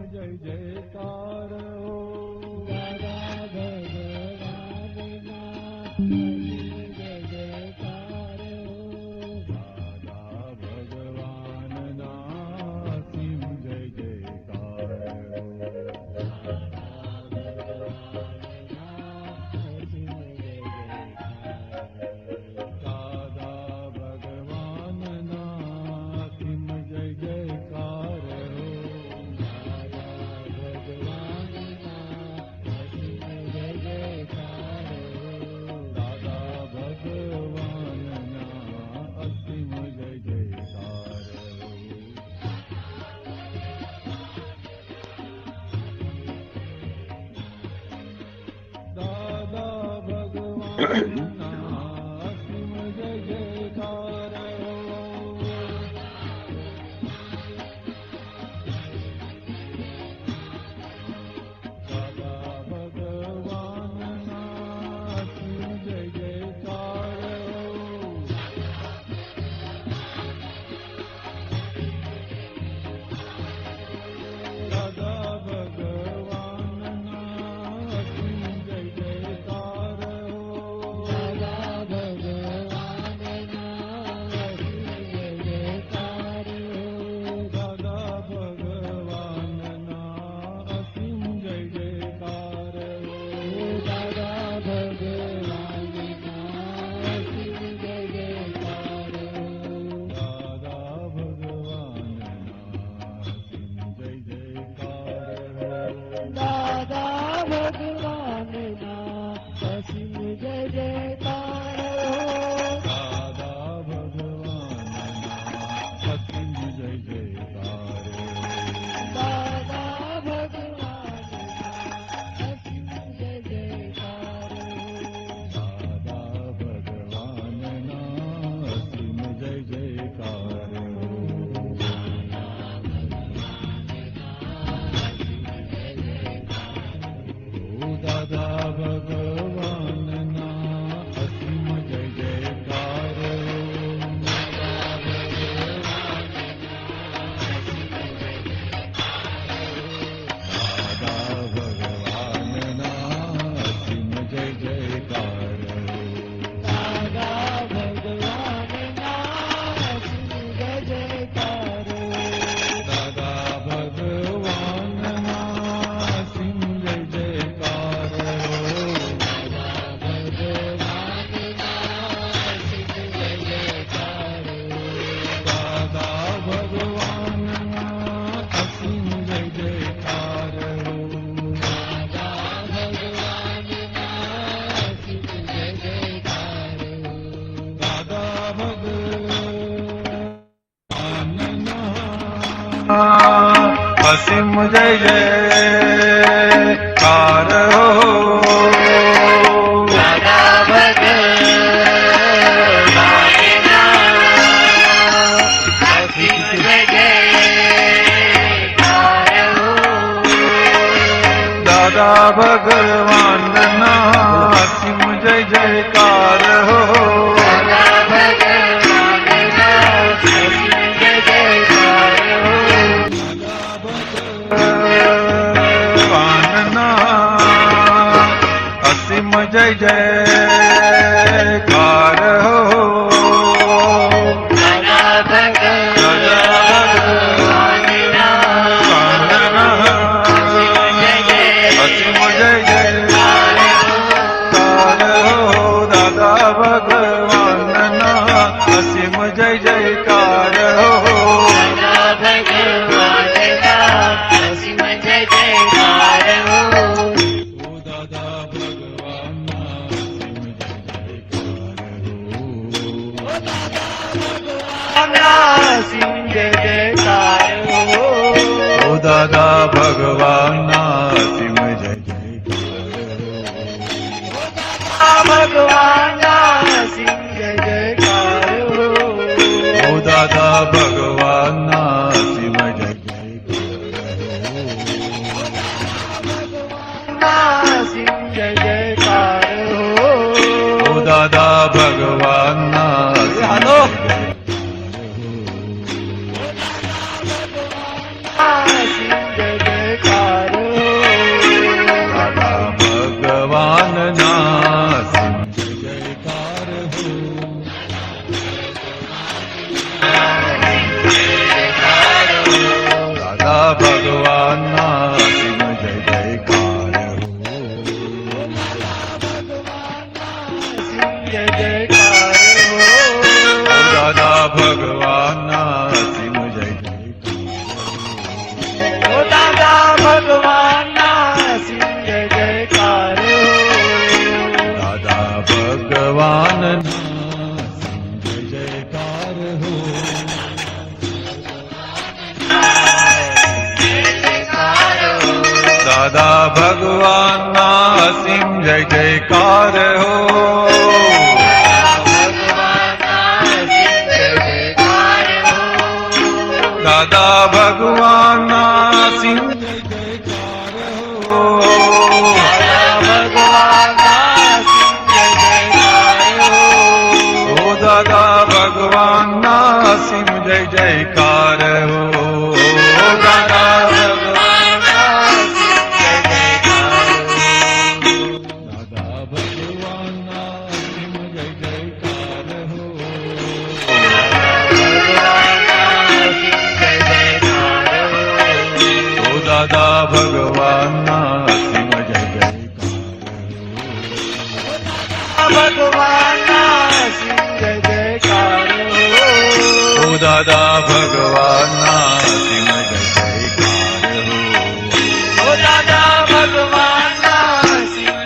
જય જયકાર દાદા ભગવાનના જય જયકાર દાદા ભગવાનના સિંહ જય જયકાર અસીમ જય જયકાર હો દાદા ભગવાનના અસીમ જય જયકાર હો દાદા ભગવાનના અસીમ જય જયકાર હો અસીમ જય જયકાર હો દાદા અસીમ જય જયકાર હો દાદા ભગવાનના અસીમ જય જયકાર હો દાદા ભગવાનના અસીમ જય જયકાર ભગવાનના અસીમ જય જયકાર હો દાદા ભગવાનના અસીમ જય જયકાર હો દાદા ભગવાનના જય જયકાર હો દાદા ભગવાનના અસીમ જય જયકાર હો દાદા ભગવાનના અસીમ જય જયકાર હો દાદા ભગવાનના અસીમ જય જયકાર હો દાદા ભગવાનના અસીમ જય જયકાર હો દાદા ભગવાનના અસીમ જય જયકાર હો દાદા ભગવાનના અસીમ જય જયકાર હો દાદા દાદા ભગવાનના અસીમ જય જયકાર ભગવાનના અસીમ જય જયકાર હો દાદા ભગવાનના અસીમ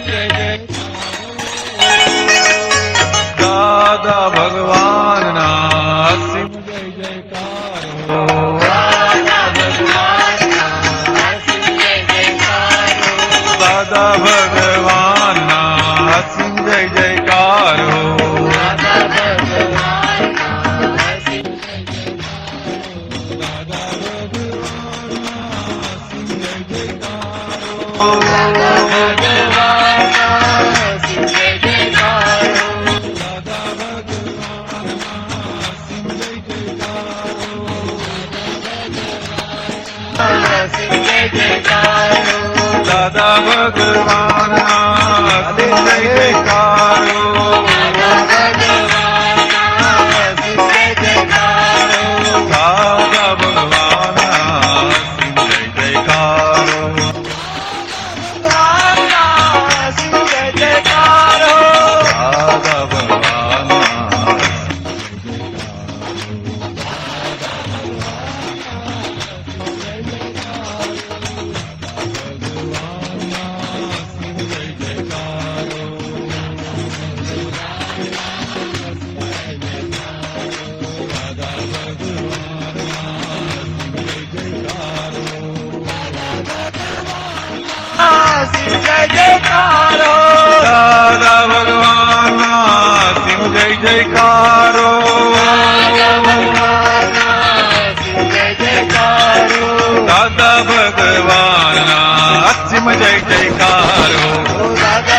જય જયકાર હો દાદા ભગવાનના અસીમ જય જયકાર દાદા ભગવાનના અસીમ જય જયકાર હો દાદા ભગવાનના અસીમ જય જયકાર હો દાદા ભગવાનના અસીમ જય જયકાર હો દાદા ભગવાનના અસીમ જય જયકાર હો અસીમ જય જયકાર હો દાદા ભગવાનના અસીમ જય જયકાર હો દાદા ભગવાનના અસીમ જય જયકાર હો દાદા ભગવાનના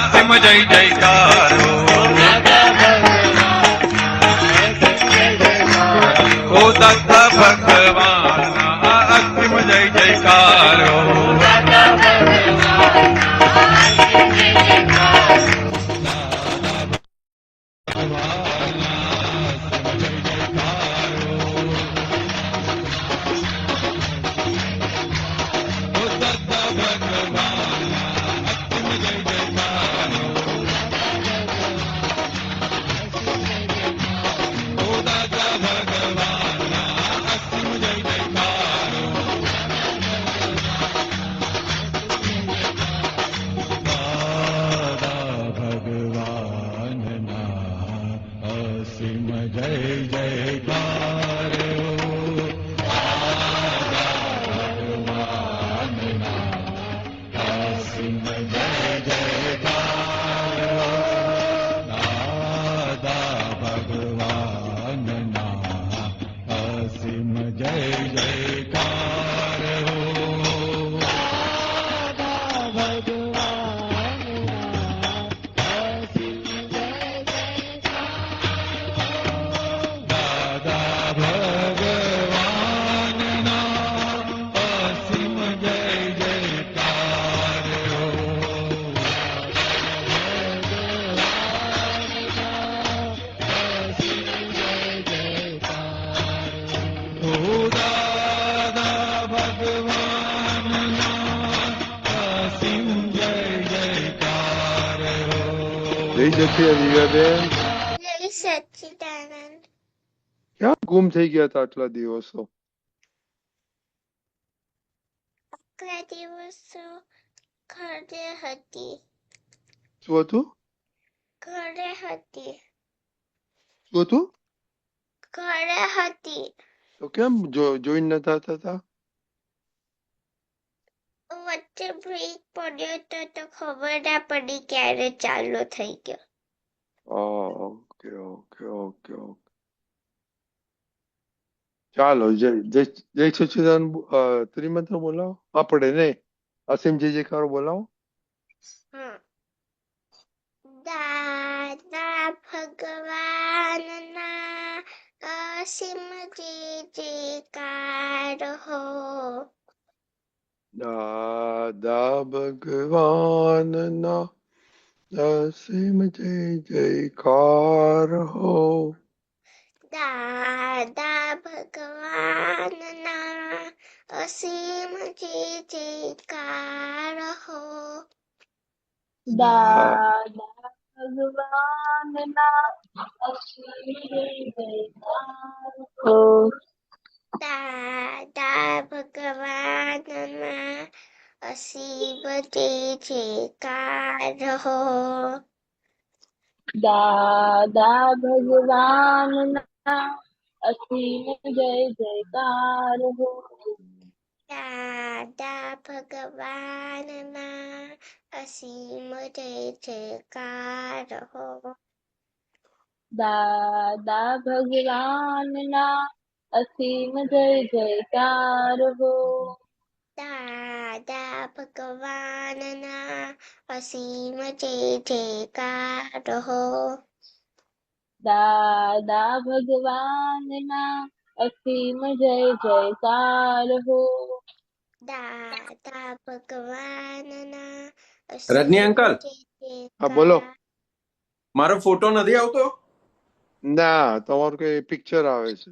અસીમ જય જયકાર હો દાદા ભગવાનના અસીમ જય જયકાર હો ઓ દાદા ભગવાનના અસીમ જય જયકાર હો જય સચિદાન દિવ્યાબેન, જય સચ્ચિદાનંદ. ક્યાં ગુમ થઈ ગયા હતા આટલા દિવસો? આટલા દિવસો ઘરે હતી. શું હતું? ઘરે હતી. શું હતું? ઘરે હતી. તો કેમ જોઈન નતા થતા? વચ્ચે બ્રેક પડ્યો તો ખબર ના પડી ક્યારે ચાલુ થઈ ગયો. ઓકે ઓકે ઓકે ઓકે, ચાલો જય જય જય સચિદાન ત્રિમંત્ર બોલાવો. આપણે નહીં, અસીમ જય જયકાર બોલાવો. હમ. દાદા ભગવાનના અસીમ જય જયકાર હો. દાદા ભગવાનના અસીમ જય જયકાર હો. દાદા ભગવાનના અસીમ જય જયકાર હો. દાદા ભગવાનના અસીમ જય જયકાર હો. દાદા ભગવાનના અસીમ જય જયકાર હો. દાદા ભગવાનના અસીમ જય જયકાર હો. દાદા ભગવાનના અસીમ જય જયકાર હો. દાદા ભગવાનના અસીમ જય જયકાર હો. દાદા ભગવાનના અસીમ જય જયકાર હો. દાદા ભગવાનના અસીમ જય જયકાર હો. દાદા ભગવાનના રજની અસીમ અંકલ, જય હા બોલો. જયકાર. મારો ફોટો નથી આવતો. ના, તમારું કઈ પિક્ચર આવે છે.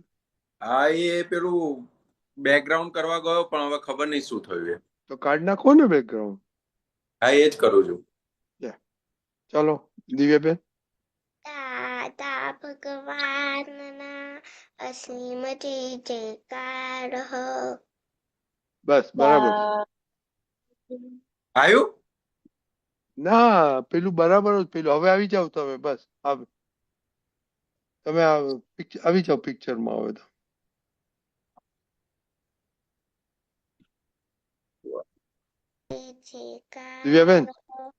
હા, એ પેલું બેકગ્રાઉન્ડ કરવા ગયો પણ હવે ખબર નહીં શું થયું એ. તો કાઢ નાખો ને બેકગ્રાઉન્ડ. હા, એ જ કરું છું. ચાલો દિવ્યાબેન. દાદા ભગવાનના અસીમ જય જયકાર હો. બસ બરાબર છે. આવ્યું? ના, પેલું બરાબર જ, પેલું હવે આવી જાવ તમે. બસ તમે આવી જાવ પિક્ચરમાં હવે તો. દિવ્યાબેન. જયકાર હો.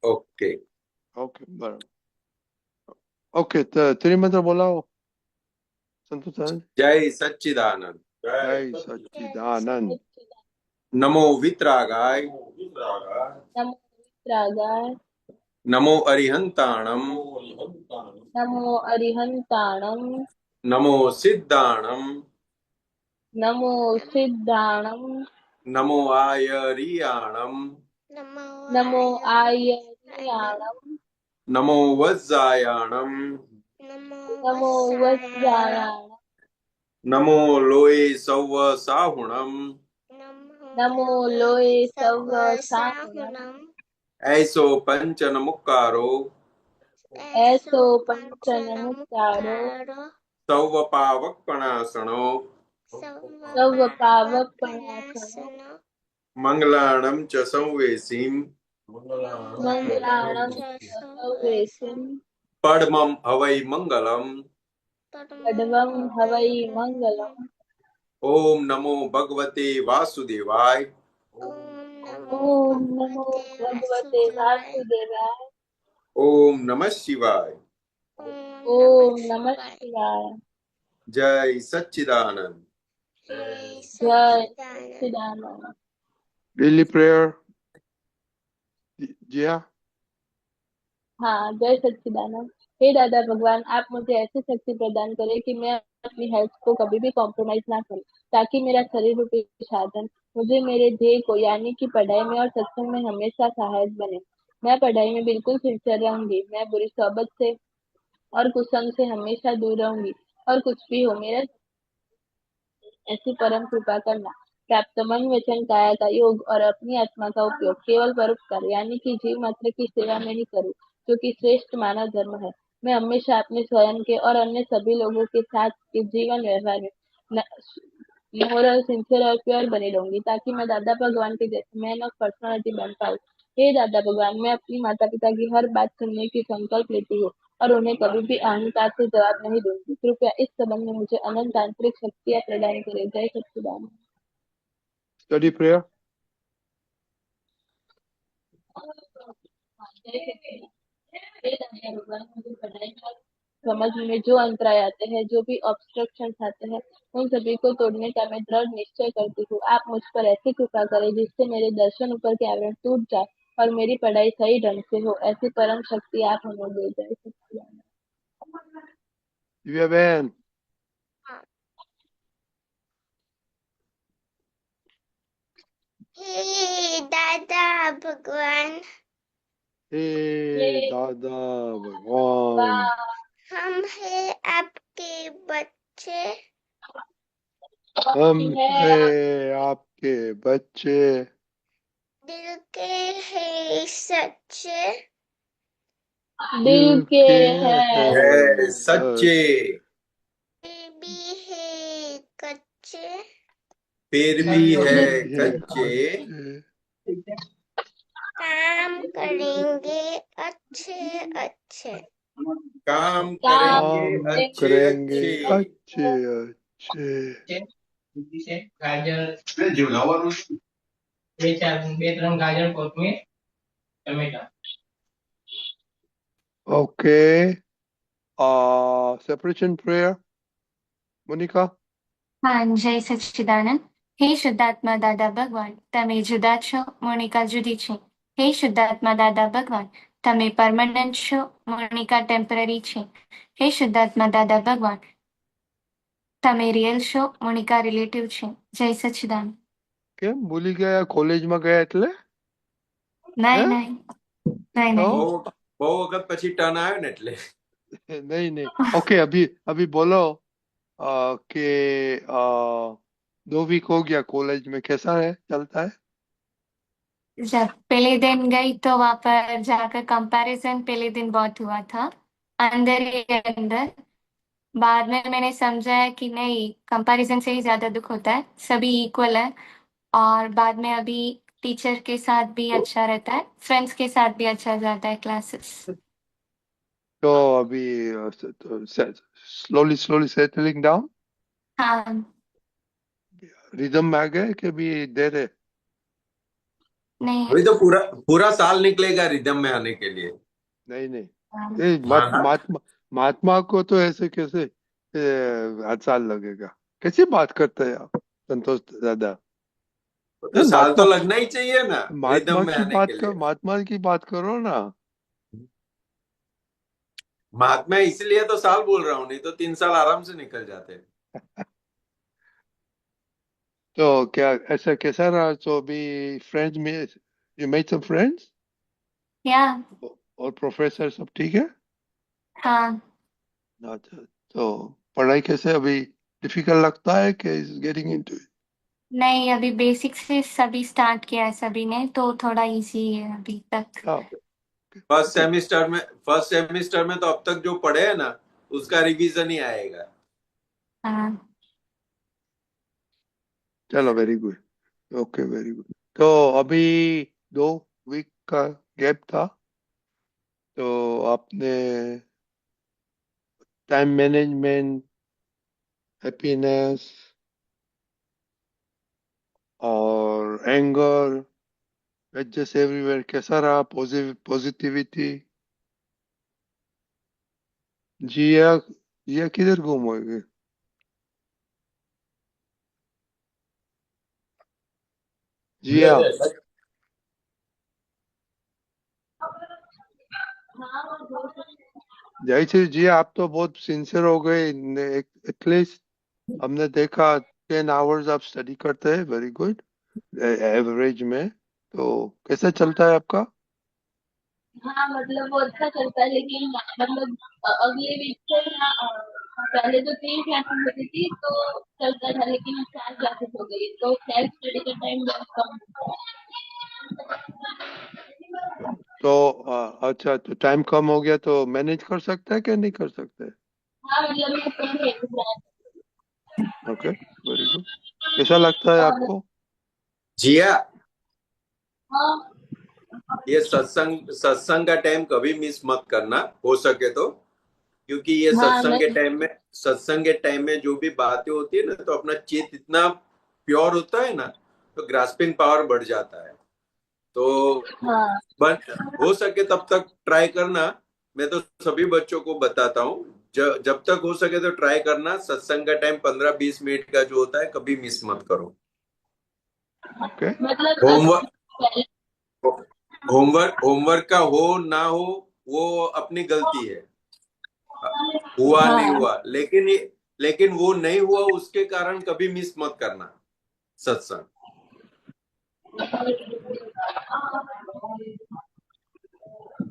ઓકે. ઓકે બરાબર. ઓકે, ત્રિમંત્ર બોલાવો. સંતોષાનંદ. જય સચ્ચિદાનંદ. જય સચ્ચિદાનંદ. નમો વિતરાગાય. નમો વિતરાગાય. નમો અરિહંતાણમ. નમો અરિહંતાણમ. નમો સિદ્ધાણમ. નમો સિદ્ધાણમ. નમો આયરિયાણમ. નમો આયર્યાણમ. નમો વજ્જાયાણમ. નમો વજ્રાયાણમ. નમો લોય સૌવ સાહુણમ. નમો લોય સર્વ સાહુણમ. ऐसो पंचन मुक्कारो. એસો પંચન મુક્તારો. સૌવ પાવક પણાસણો. સર્વ પાવક પણાસનો. મંગલાણમ ચ સંવેસીમ. મંગલાણમ સર્વેસિમ. પડમમ હવૈ મંગલમ. પડવમ હવૈ મંગલમ. ઓમ નમો ભગવતે વાસુદેવાય. ઓમ નમો ભગવતે વાસુદેવાય. ઓમ નમઃ શિવાય. ઓમ નમઃ શિવાય. જય સચ્ચિદાનંદ. જય સચ્ચિદાનંદ. Daily prayer. जिया हाँ, जय सच्चिदानंद। हे दादा भगवान, आप मुझे ऐसी शक्ति प्रदान करें कि मैं अपनी हेल्थ को कभी भी कॉम्प्रोमाइज ना करूं, ताकि मेरा शरीर रूपी साधन मुझे मेरे ध्येय को यानी कि पढ़ाई में और सत्संग में हमेशा सहायक बने। मैं पढ़ाई में बिल्कुल सिंसियर रहूंगी। मैं बुरी सोबत से और कुसंग से हमेशा दूर रहूंगी। और कुछ भी हो, मेरा ऐसी परम कृपा करना। प्राप्त मन वचन काया का योग और अपनी आत्मा का उपयोग केवल परोपकार यानी कि जीव मात्र की सेवा में ही करूं, जो कि श्रेष्ठ मानव धर्म है। मैं हमेशा अपने स्वयं के और अन्य सभी लोगों के साथ के जीवन व्यवहार में मोरल, सिंसियर और प्योर बनी रहूंगी, ताकि मैं दादा भगवान के जैसे मैन ऑफ पर्सनालिटी बन पाऊँ। हे दादा भगवान, मैं अपनी माता पिता की हर बात सुनने की संकल्प लेती हूँ और उन्हें कभी भी अहंकार से जवाब नहीं दूंगी। कृपया इस संबंध में मुझे अनंत आंतरिक शक्तियाँ प्रदान करें। जय सच्चिदानंद। Study prayer. हे दादा भगवान, मुझे पढ़ाई में समझ में जो अंतराय आते हैं, जो भी ऑब्स्ट्रक्शन आते हैं, उन सभी को तोड़ने का मैं दृढ़ निश्चय करती हूँ। आप मुझ पर ऐसी कृपा करें जिससे मेरे दर्शन ऊपर के आवरण टूट जाए और मेरी पढ़ाई सही ढंग से हो। ऐसी परम शक्ति आप हमें दे। जय सच्चिदानंद। दिव्या बहन। हे दादा भगवान, हे हे दादा भगवान, हम हैं आपके बच्चे, हम है है आपके बच्चे, दिल के हैं सच्चे, दिल दिल के के हैं है सच, सच्चे, फिर भी है कच्चे, फिर भी फिर है भी है कच्चे, कच्चे, काम करेंगे अच्छे अच्छे। काम काम करेंगे काम अच्छे करेंगे अच्छे। अच्छे अच्छे। ગાજર બે ચાર બે ત્રણ ગાજર કોથમીર ટમેટા Okay. Separation prayer. Monica. હા, જય સચ્ચિદાનંદ. હે શુદ્ધાત્મા દાદા ભગવાન, તમે જુદા છો, મોનિકા જુદી છે. હે શુદ્ધાત્મા દાદા ભગવાન, તમે પરમનન્ટ છો, મોનિકા ટેમ્પરરી છે. હે શુદ્ધાત્મા દાદા ભગવાન, તમે રિયલ છો, મોનિકા રિલેટિવ છે. જય સચ્ચિદાનંદ. કેમ ભૂલી ગયા? કોલેજમાં ગયા એટલે? હે? નહીં નહીં નહીં તો નહીં. બહુ વખત પછી ટર્ન આવ્યો ને એટલે नहीं नहीं. ओके, अभी अभी बोलो कि 2 वीक हो गया कॉलेज में, कैसा है, चलता है? जब पहले दिन गई तो वहां पर जाकर कंपैरिजन पहले दिन बहुत हुआ था, अंदर ही अंदर. बाद में मैंने समझा है कि नहीं, कंपैरिजन से ही ज्यादा दुख होता है, सभी इक्वल है. और बाद में अभी टीचर के साथ भी अच्छा रहता है, फ्रेंड्स के साथ भी अच्छा जाता है क्लासेस. तो अभी स्लोली स्लोली सेटलिंग डाउन, हाँ. रिदम में आ गए कि अभी देर है? नहीं. अभी तो पूरा पूरा साल निकलेगा रिदम में आने के लिए। नहीं नहीं, हाँ. ये हाँ, हाँ। महात्मा को तो ऐसे कैसे 8 साल लगेगा? कैसी बात करते हैं आप संतोष दादा? तो साल तो महात्मा लगना ही चाहिए ना रिदम में आने के लिए। महात्मा की बात करो ना। महात्मा इसलिए तो साल बोल रहा हूँ, नहीं तो 3 साल आराम से निकल जाते। तो क्या ऐसा कैसा रहा? तो अभी फ्रेंड्स में यू मेड सम फ्रेंड्स या. और प्रोफेसर सब ठीक है? हाँ. अच्छा, तो पढ़ाई कैसे अभी? डिफिकल्ट लगता है कि इज गेटिंग इनटू इट? नहीं, अभी बेसिक से सभी स्टार्ट किया है सभी ने, तो थोड़ा इजी है अभी तक. फर्स्ट सेमिस्टर में तो अब तक जो पढ़े है ना उसका रिवीजन ही आएगा। हाँ. चलो, very good. Okay, very good. तो अभी 2 वीक का गैप था, तो आपने टाइम मैनेजमेंट, हैप्पीनेस और एंगर, एडजस्ट एवरीवेयर कैसा रहा? पॉजिटिविटी? जिया जिया किधर गुम हो गए? जिया, जय श्री जिया, आप तो बहुत सिंसियर हो गए. एटलीस्ट हमने देखा 10 आवर्स आप स्टडी करते हैं, वेरी गुड एवरेज में. तो कैसा चलता है आपका? हाँ, मतलब वो अच्छा चलता है, लेकिन मतलब अगले वीक से ना पहले तो 3 क्लासेस होती थी तो चलता था, लेकिन अब 4 क्लासेस हो गई तो सेल्फ स्टडी का टाइम बहुत कम होता है। तो अच्छा, तो टाइम कम हो गया तो मैनेज कर सकते हैं कि नहीं कर सकते? हाँ मतलब मैं कर लेती हूँ। Okay, very good. कैसा लगता है और आपको? जिया, हाँ ये सत्संग सत्संग का टाइम कभी मिस मत करना, हो सके तो, क्योंकि ये हाँ मैं सत्संग के टाइम में जो भी बातें होती है ना, तो अपना चित्त इतना प्योर होता है ना, तो ग्रास्पिंग पावर बढ़ जाता है। तो हाँ बट हो सके तब तक ट्राई करना। मैं तो सभी बच्चों को बताता हूँ, जब तक हो सके तो ट्राई करना। सत्संग का टाइम 15-20 मिनट का जो होता है, कभी मिस मत करो। ओके, मतलब होमवर्क पहले होमवर्क होमवर्क का हो ना हो, वो अपनी गलती है। हुआ नहीं हाँ हुआ, लेकिन वो नहीं हुआ उसके कारण कभी मिस मत करना सत्संग।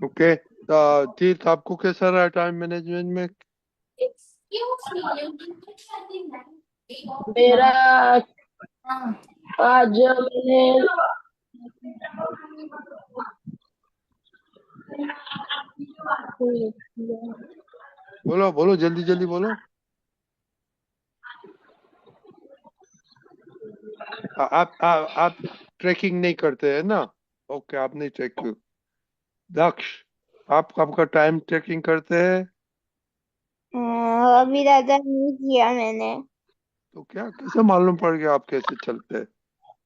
ओके। तीर्थ, आपको कैसा रहा टाइम मैनेजमेंट में? मेरा हाँ, आज मैंने बोलो बोलो, जल्दी जल्दी बोलो। आप ट्रैकिंग नहीं करते हैं ना? ओके, आप नहीं ट्रैक। दक्ष, आप आपका टाइम ट्रैकिंग करते हैं? अभी दादा नहीं किया मैंने। तो क्या कैसे मालूम पड़ गया आप कैसे चलते हैं?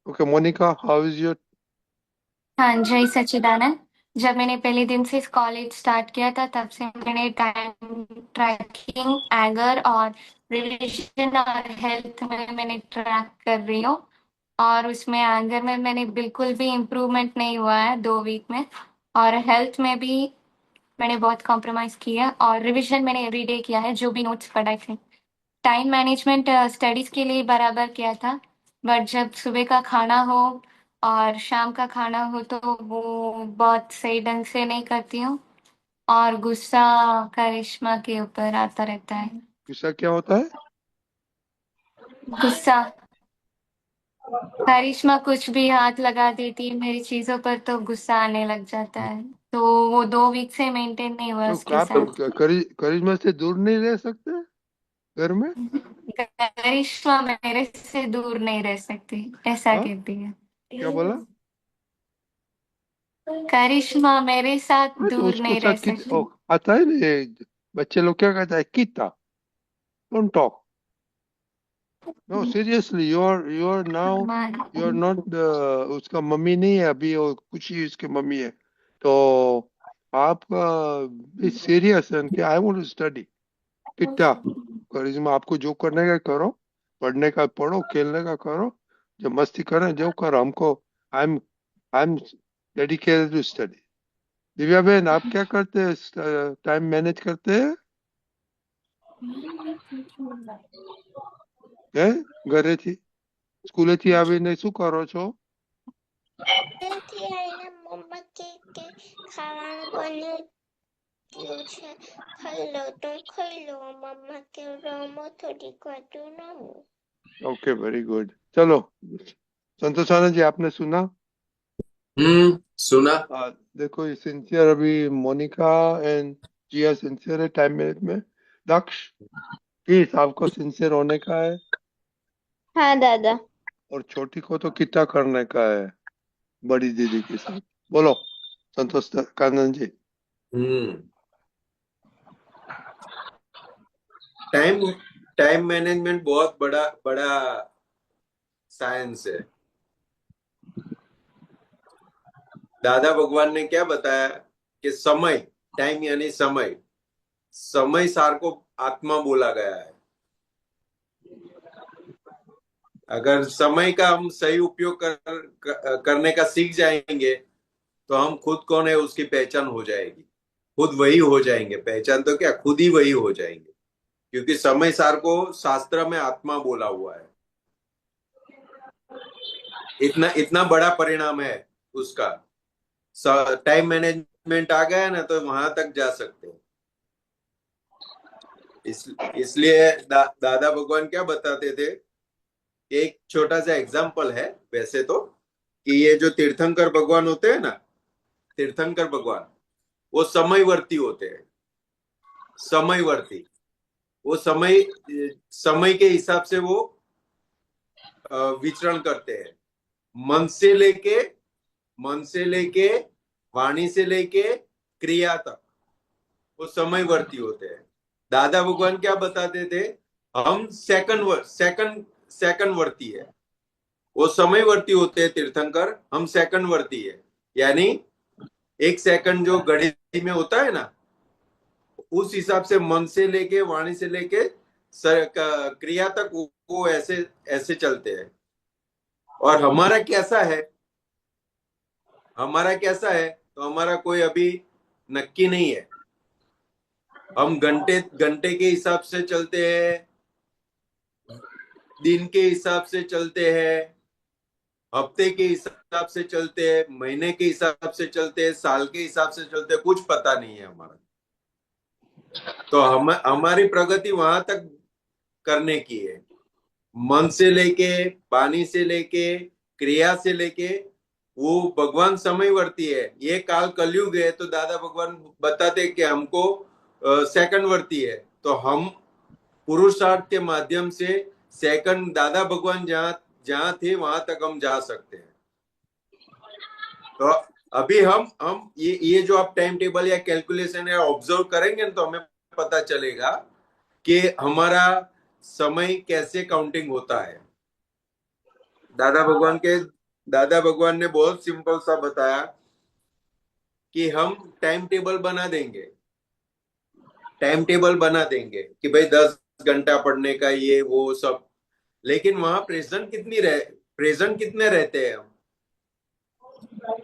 Okay, Monika, how is your? हाँ, जय सच्चिदानंद। जब मैंने पहले दिन से कॉलेज स्टार्ट किया था तब से मैंने टाइम ट्रैकिंग, एंगर और रिविजन और हेल्थ में मैंने ट्रैक कर रही हूँ। और उसमें एंगर में मैंने बिल्कुल भी इम्प्रूवमेंट नहीं हुआ है 2 वीक में। और हेल्थ में भी मैंने बहुत कॉम्प्रोमाइज़ किया और रिविजन मैंने एवरीडे किया है जो भी नोट्स पढ़ाए थे। टाइम मैनेजमेंट स्टडीज़ के लिए बराबर किया था, बट जब सुबह का खाना हो और शाम का खाना हो तो वो बहुत सही ढंग से नहीं करती हूँ। और गुस्सा करिश्मा के ऊपर आता रहता है। गुस्सा क्या होता है? गुस्सा, करिश्मा कुछ भी हाथ लगा देती है मेरी चीज़ों पर तो गुस्सा आने लग जाता है। तो वो 2 वीक से मेंटेन नहीं हुआ तो उसके आप साथ। करिश्मा से दूर नहीं रह सकते घर में? करिश्मा मेरे से दूर नहीं रह सकती, ऐसा हाँ, कहती है। क्या बोला? करिश्मा मेरे साथ हाँ, तो दूर उसको नहीं रह साथ सकती। आता है ना ये, बच्चे लोग क्या कहता है, किता, don't talk. No seriously, you are now, you are not उसका मम्मी नहीं है अभी, वो कुछ ही उसकी मम्मी है। तो आप बी सीरियस एंड कि आई वांट टू स्टडी। कितना करिश्मा, आपको जो करने का करो, पढ़ने का पढ़ो, खेलने का करो, जो मस्ती करें जो करो, हमको I am dedicated to study. Divya बहन, आप क्या करते हैं, टाइम मैनेज करते हैं? હે ઘરેથી સ્કૂલેથી આવીને શું કરો છો? ત્યાંથી આવીને મમ્મા કે ખાવાનું બન્યું છે, ખાઈ લો તો ખાઈ લો. મમ્મા કે રમો થોડીક વાર તો રમો. Okay, very good. चलो, संतोष आनंद जी, आपने सुना? सुना। देखो, ये सिंसियर, अभी मोनिका एंड जिया सिंसियर है टाइम मैनेजमेंट। दक्ष, प्लीज आपको सिंसियर होने का है, हाँ दादा। और छोटी को तो कितना करने का है बड़ी दीदी के साथ। बोलो संतोष कानंद जी। हम्म टाइम टाइम मैनेजमेंट बहुत बड़ा बड़ा साइंस है। दादा भगवान ने क्या बताया कि समय, टाइम यानी समय, समय सार को आत्मा बोला गया है। अगर समय का हम सही उपयोग करने का सीख जाएंगे तो हम खुद कौन है उसकी पहचान हो जाएगी, खुद वही हो जाएंगे। पहचान तो क्या, खुद ही वही हो जाएंगे, क्योंकि समय सार को शास्त्र में आत्मा बोला हुआ है। इतना इतना बड़ा परिणाम है उसका। टाइम मैनेजमेंट आ गया ना तो वहां तक जा सकते हैं। इसलिए दादा भगवान क्या बताते थे, एक छोटा सा एग्जाम्पल है वैसे तो, कि ये जो तीर्थंकर भगवान होते हैं ना, तीर्थंकर भगवान वो समयवर्ती होते हैं। समयवर्ती, वो समय के हिसाब से वो विचरण करते हैं। मन से लेके मन से लेके वाणी से लेके क्रिया तक वो समयवर्ती होते हैं। दादा भगवान क्या बताते थे, हम सेकंड वर्ती है। वो समयवर्ती होते हैं तीर्थंकर, हम सेकंड वर्ती है। यानी एक सेकंड जो घड़ी में होता है ना, उस हिसाब से मन से लेके वाणी से लेके क्रिया तक वो ऐसे ऐसे चलते हैं। और हमारा कैसा है, तो हमारा कोई अभी नक्की नहीं है। हम घंटे घंटे के हिसाब से चलते हैं, दिन के हिसाब से चलते हैं, हफ्ते के हिसाब से चलते हैं, महीने के हिसाब से चलते हैं, साल के हिसाब से चलते हैं, कुछ पता नहीं है हमारा। तो हमारी प्रगति वहां तक करने की है। मन से लेके, वाणी से लेके, क्रिया से लेके, वो भगवान समयवर्ती है। ये काल कलयुग है, तो दादा भगवान बताते कि हमको सेकंड वर्ती है। तो हम पुरुषार्थ के माध्यम से सेकंड, दादा भगवान जहां थे वहां तक हम जा सकते हैं। तो अभी हम ये जो आप टाइम टेबल या कैलकुलेशन या ऑब्जर्व करेंगे तो हमें पता चलेगा कि हमारा समय कैसे काउंटिंग होता है। दादा भगवान ने बहुत सिंपल सा बताया कि हम टाइम टेबल बना देंगे कि भाई 10 घंटा पढ़ने का, ये वो सब। लेकिन वहां प्रेजेंट कितने रहते हैं हम?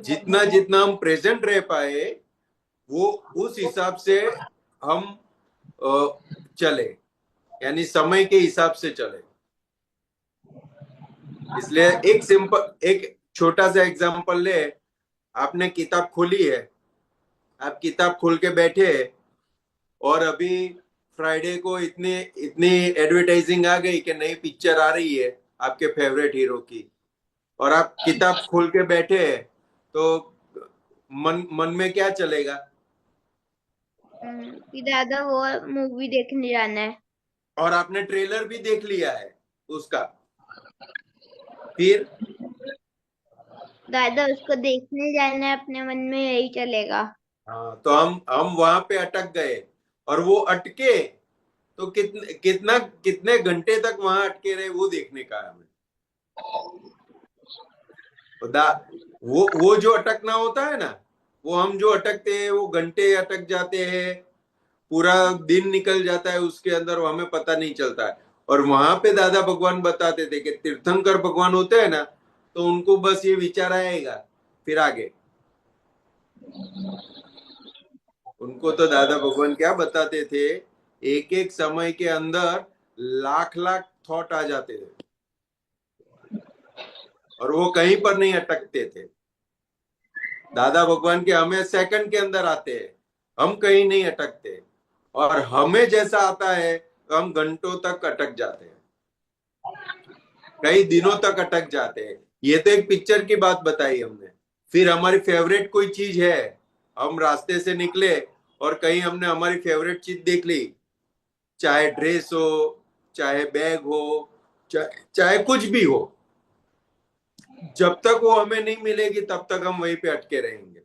जितना जितना हम प्रेजेंट रह पाए, वो उस हिसाब से हम चले, यानी समय के हिसाब से चले। इसलिए एक छोटा सा एग्जांपल ले। आपने किताब खोली है, आप किताब खोल के बैठे और अभी फ्राइडे को इतनी एडवर्टाइजिंग आ गई कि नई पिक्चर आ रही है आपके फेवरेट हीरो की, और आप किताब खोल के बैठे तो मन में क्या चलेगा? कि दादा वो मूवी देखने जाना है। और आपने ट्रेलर भी देख लिया है उसका, फिर दादा उसको देखने जाना है, अपने मन में यही चलेगा। हाँ, तो हम वहां पे अटक गए। और वो अटके तो कितने घंटे तक वहां अटके रहे, वो देखने का है हमें। वो जो अटकना होता है ना, वो हम जो अटकते हैं, वो घंटे अटक जाते हैं, पूरा दिन निकल जाता है उसके अंदर, वो हमें पता नहीं चलता है। और वहां पे दादा भगवान बताते थे कि तीर्थंकर भगवान होते हैं ना, तो उनको बस ये विचार आएगा, फिर आगे उनको तो दादा भगवान क्या बताते थे, एक एक समय के अंदर लाख लाख थॉट आ जाते थे और वो कहीं पर नहीं अटकते थे। दादा भगवान के हमें सेकंड के अंदर आते हैं, हम कहीं नहीं अटकते। और हमें जैसा आता है तो हम घंटों तक अटक जाते हैं, कई दिनों तक अटक जाते हैं। ये तो एक पिक्चर की बात बताई हमने। फिर हमारी फेवरेट कोई चीज है, हम रास्ते से निकले और कहीं हमने हमारी फेवरेट चीज देख ली, चाहे ड्रेस हो, चाहे बैग हो, चाहे कुछ भी हो, जब तक वो हमें नहीं मिलेगी तब तक हम वहीं पे अटके रहेंगे।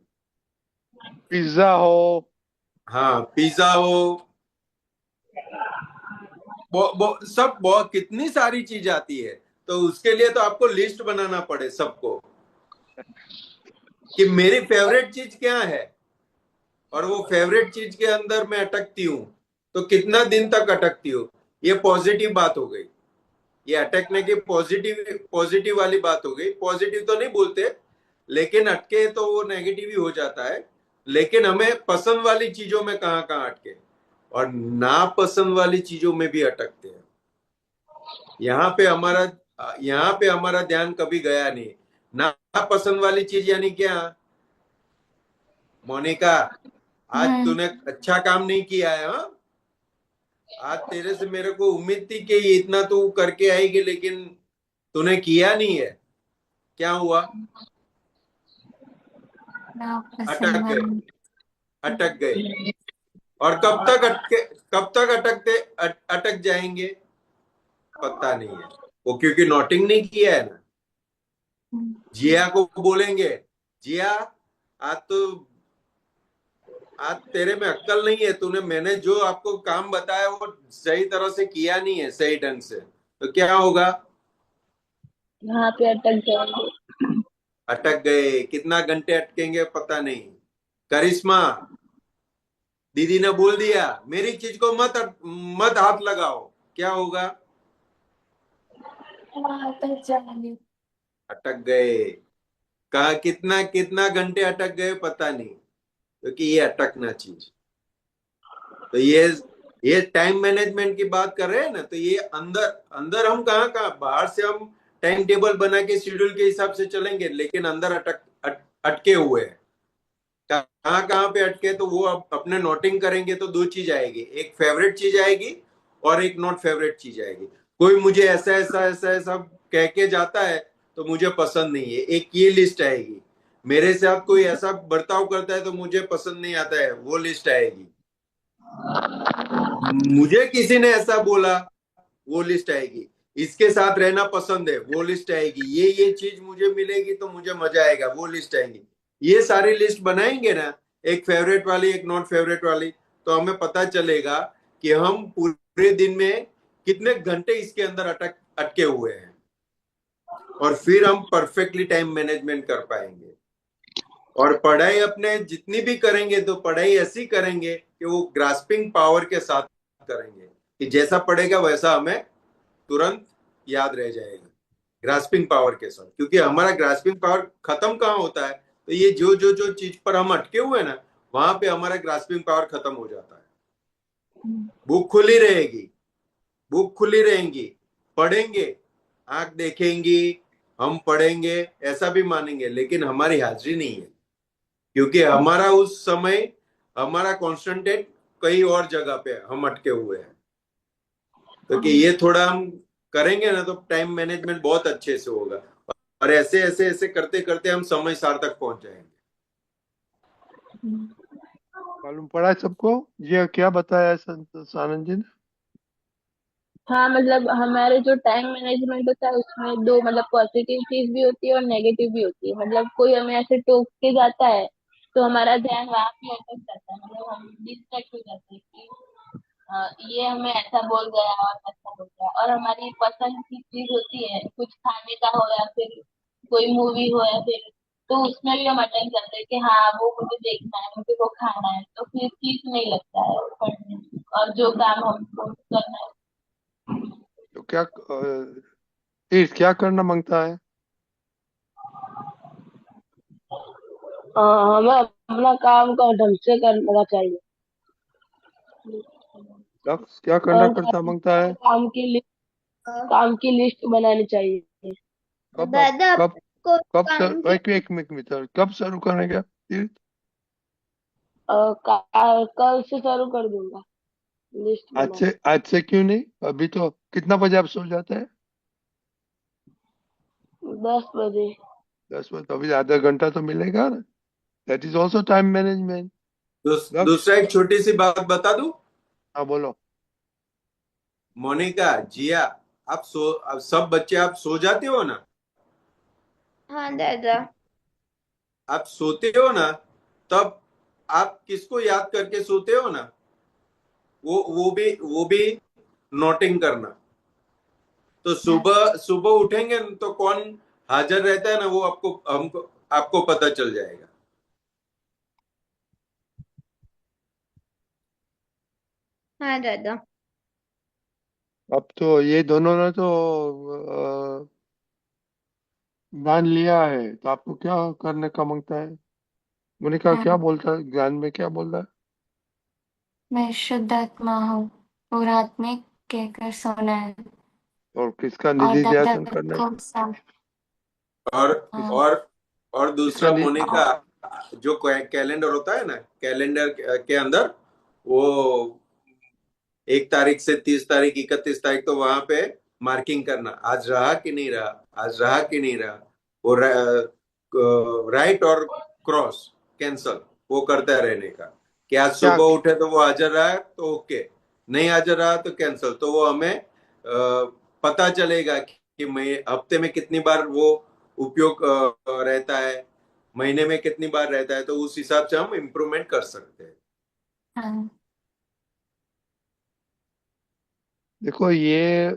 पिज्जा हो, हाँ, पिज्जा हो, सब बहुत कितनी सारी चीज आती है। तो उसके लिए तो आपको लिस्ट बनाना पड़े सबको कि मेरी फेवरेट चीज क्या है, और वो फेवरेट चीज के अंदर मैं अटकती हूँ तो कितना दिन तक अटकती हूँ। ये पॉजिटिव बात हो गई, ये अटकने की पॉजिटिव वाली बात हो गई। पॉजिटिव तो नहीं बोलते, लेकिन अटके तो वो नेगेटिव ही हो जाता है। लेकिन हमें पसंद वाली चीजों में कहाँ कहाँ अटके, और नापसंद वाली चीजों में भी अटकते हैं। यहाँ पे हमारा ध्यान कभी गया नहीं। नापसंद वाली चीज यानी क्या? मोनिका, आज तूने अच्छा काम नहीं किया है। हाँ, आज तेरे से मेरे को उम्मीद थी कि इतना तू करके आएगी, लेकिन तूने किया नहीं है। क्या हुआ? ना अटक गए, प्रसन्न अटक गए। और कब तक अटक जाएंगे पता नहीं है। वो क्योंकि नोटिंग नहीं किया है ना। जिया को बोलेंगे, जिया आज तो, आज तेरे में अक्ल नहीं है, तूने मैंने जो आपको काम बताया वो सही तरह से किया नहीं है, सही ढंग से। तो क्या होगा? यहाँ पे अटक जाएंगे। अटक गए। कितना घंटे अटकेंगे पता नहीं। करिश्मा दीदी ने बोल दिया मेरी चीज को मत हाथ लगाओ, क्या होगा? वहां पर जाने। अटक गए। कहा कितना कितना घंटे अटक गए पता नहीं, क्योंकि ये अटकना चीज। तो ये टाइम मैनेजमेंट की बात कर रहे हैं ना, तो ये अंदर अंदर हम कहाँ बाहर से हम टाइम टेबल बना के शेड्यूल के हिसाब से चलेंगे, लेकिन अंदर अटके हुए हैं। कहाँ पे अटके, तो वो अब अपने नोटिंग करेंगे तो दो चीज आएगी, एक फेवरेट चीज आएगी और एक नॉट फेवरेट चीज आएगी। कोई मुझे ऐसा ऐसा ऐसा ऐसा कह के जाता है तो मुझे पसंद नहीं है, एक ये लिस्ट आएगी। मेरे साथ कोई ऐसा बर्ताव करता है तो मुझे पसंद नहीं आता है, वो लिस्ट आएगी। मुझे किसी ने ऐसा बोला, वो लिस्ट आएगी। इसके साथ रहना पसंद है, वो लिस्ट आएगी। ये चीज मुझे मिलेगी तो मुझे मजा आएगा, वो लिस्ट आएगी। ये सारी लिस्ट बनाएंगे ना, एक फेवरेट वाली एक नॉट फेवरेट वाली, तो हमें पता चलेगा कि हम पूरे दिन में कितने घंटे इसके अंदर अटके हुए हैं, और फिर हम परफेक्टली टाइम मैनेजमेंट कर पाएंगे। और पढ़ाई अपने जितनी भी करेंगे तो पढ़ाई ऐसी करेंगे कि वो ग्रास्पिंग पावर के साथ करेंगे, कि जैसा पढ़ेगा वैसा हमें तुरंत याद रह जाएगा, ग्रास्पिंग पावर के साथ। क्योंकि हमारा ग्रास्पिंग पावर खत्म कहाँ होता है, तो ये जो चीज पर हम अटके हुए हैं ना, वहां पे हमारा ग्रास्पिंग पावर खत्म हो जाता है। बुक खुली रहेगी, बुक खुली रहेंगी, पढ़ेंगे, आंख देखेंगी, हम पढ़ेंगे ऐसा भी मानेंगे, लेकिन हमारी हाजिरी नहीं है, क्योंकि हमारा उस समय हमारा कॉन्सेंट्रेट कई और जगह पे हम अटके हुए हैं। तो कि ये थोड़ा हम करेंगे ना तो टाइम मैनेजमेंट बहुत अच्छे से होगा, और ऐसे ऐसे ऐसे करते करते हम समय सार तक पहुंच जाएंगे। मालूम पड़ा है सबको? ये क्या बताया है सानंद जी ने? हाँ मतलब हमारे जो टाइम मैनेजमेंट होता है उसमें दो मतलब पॉजिटिव चीज भी होती है और नेगेटिव भी होती है। मतलब कोई हमें ऐसे टोक के जाता है तो हमारा ध्यान वहां पे अटक जाता है, मतलब हम डिस्ट्रैक्ट हो जाते हैं कि ये हमें ऐसा बोल गया और ऐसा बोल गया। और हमारी पसंद की चीज होती है, कुछ खाने का हो या फिर कोई मूवी हो या फिर, तो उसमें भी हम अटक जाते हैं कि हाँ वो मुझे देखना है, मुझे वो खाना है, तो फिर ठीक नहीं लगता है पढ़ने में। और जो काम हमको करना है तो क्या तीर्थ क्या करना मांगता है? हमें अपना काम का ढंग से करना चाहिए। लक्ष्य क्या करना और पड़ता मांगता है? काम की लिस्ट बनानी चाहिए। कब दादा कब को कब काम सर की एक मिनट कब शुरू करेगा तीर्थ? कल से शुरू कर दूंगा लिस्ट बनाना। आज से क्यों नहीं? अभी तो कितना बजे आप सो जाते हैं? 10 बजे। 10 बजे? तो अभी आधा घंटा तो मिलेगा ना। That is also time management. लक्ष्य, दूसरा एक छोटी सी बात बता दूं। हाँ बोलो। मोनिका, जिया, आप सब बच्चे आप सो जाते हो ना? हाँ दादा। आप सोते हो ना, तब आप किसको याद करके सोते हो ना, वो भी नोटिंग करना। तो सुबह सुबह उठेंगे न, तो कौन हाजिर रहता है ना, वो आपको पता चल जाएगा। हाँ दादा। अब तो ये दोनों ने तो ज्ञान लिया है, तो आपको क्या करने का मांगता है? मोनिका क्या बोलता है, ज्ञान में क्या बोल रहा है? मैं शुद्ध आत्मा हूँ, और आत्मिक कहकर सोना है। और किसका और निधि दादा ध्यान करना है? को सब और हाँ, और और किसका दूसरा मोनिका, जो कैलेंडर होता है ना, कैलेंडर के अंदर वो 1 तारीख से 30 तारीख 31 तारीख तो वहां पे मार्किंग करना, आज रहा कि नहीं रहा, आज रहा कि नहीं रहा, वो राइट और क्रॉस कैंसल वो करता रहने का, कि आज क्या सुबह उठे तो वो हाजिर रहा तो ओके, नहीं हाजिर रहा तो कैंसल, तो वो हमें पता चलेगा कि मैं हफ्ते में कितनी बार वो उपयोग रहता है, महीने में कितनी बार रहता है, तो उस हिसाब से हम इम्प्रूवमेंट कर सकते हैं। हाँ देखो ये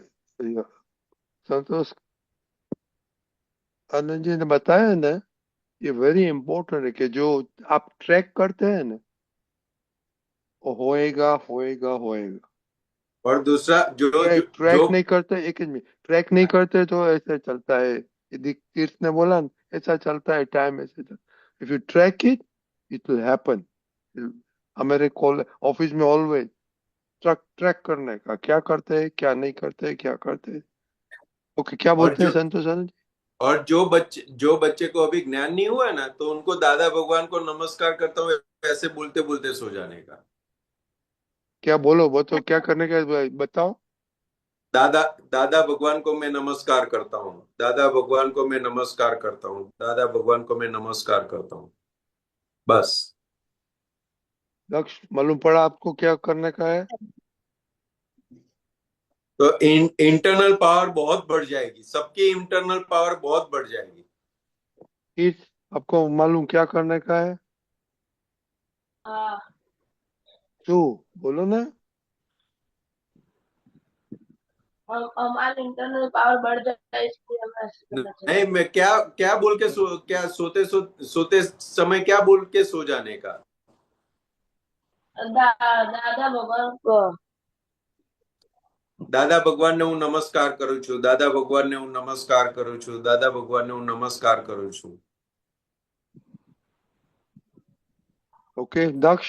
संतोष आनंद जी ने बताया ना, ये वेरी इंपॉर्टेंट है कि जो आप ट्रैक करते हैं ना, वो होएगा होएगा होएगा। और दूसरा जो जो ट्रैक ट्रैक जो नहीं करते, एक मिनट, ट्रैक नहीं करते तो ऐसे चलता है। यदि तीर्थ ने बोला ना, ऐसा चलता है, टाइम ऐसे चलता। If you track it, it will happen. हमारे कॉल ऑफिस में ऑलवेज ट्रैक ट्रैक करने का, क्या करते हैं क्या नहीं करते, क्या करते हैं। ओके, क्या और बोलते हैं जो संतोष आनंद जी? और जो बच्चे को अभी ज्ञान नहीं हुआ है ना, तो उनको दादा भगवान को नमस्कार करता हूँ ऐसे बोलते बोलते सो जाने का। क्या बोलो, वो तो क्या करने का बताओ। दादा दादा भगवान को मैं नमस्कार करता हूँ, दादा भगवान को मैं नमस्कार करता हूँ, दादा भगवान को मैं नमस्कार करता हूँ, बस। लक्ष्य मालूम पड़ा आपको क्या करने का है? तो इंटरनल पावर बहुत बढ़ जाएगी, सबकी इंटरनल पावर बहुत बढ़ जाएगी। इस आपको मालूम क्या करने का है? हाँ, जो बोलो ना। हमारी इंटरनल पावर बढ़ जाए इसलिए हमें ऐसे करना नहीं, चाहिए। मैं क्या क्या बोल के क्या सोते समय क्या बोल के सो जाने का? दादा भगवान को। દાદા ભગવાનને હું નમસ્કાર કરું છું, દાદા ભગવાનને હું નમસ્કાર કરું છું, દાદા ભગવાનને હું નમસ્કાર કરું છું। ओके दक्ष,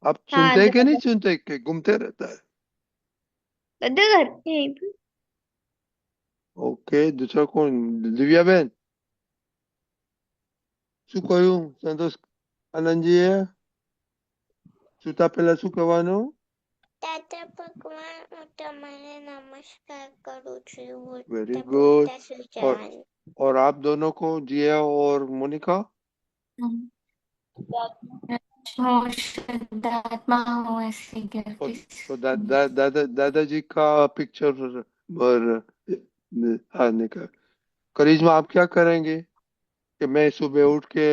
आप हाँ सुनते हैं कि नहीं दादा, सुनते, कि घूमते रहता है? दादा करते हैं भी। ओके, दूसरा कौन? दिव्या बहन, શું કહ્યું સંતોષ આનંદજીએ? સુતા પહેલા શું કહેવાનું? દાદા ભગવાન હું તમને નમસ્કાર કરું છું वेरी બોલતા गुड। બોલતા સુઈ और જવાનું। और आप दोनों को, जिया और मोनिका? हूँ शुद्धात्मा हूँ ऐसे तो, करके तो दादाजी का पिक्चर और आने का। करिश्मा, आप क्या करेंगे कि मैं सुबह उठ के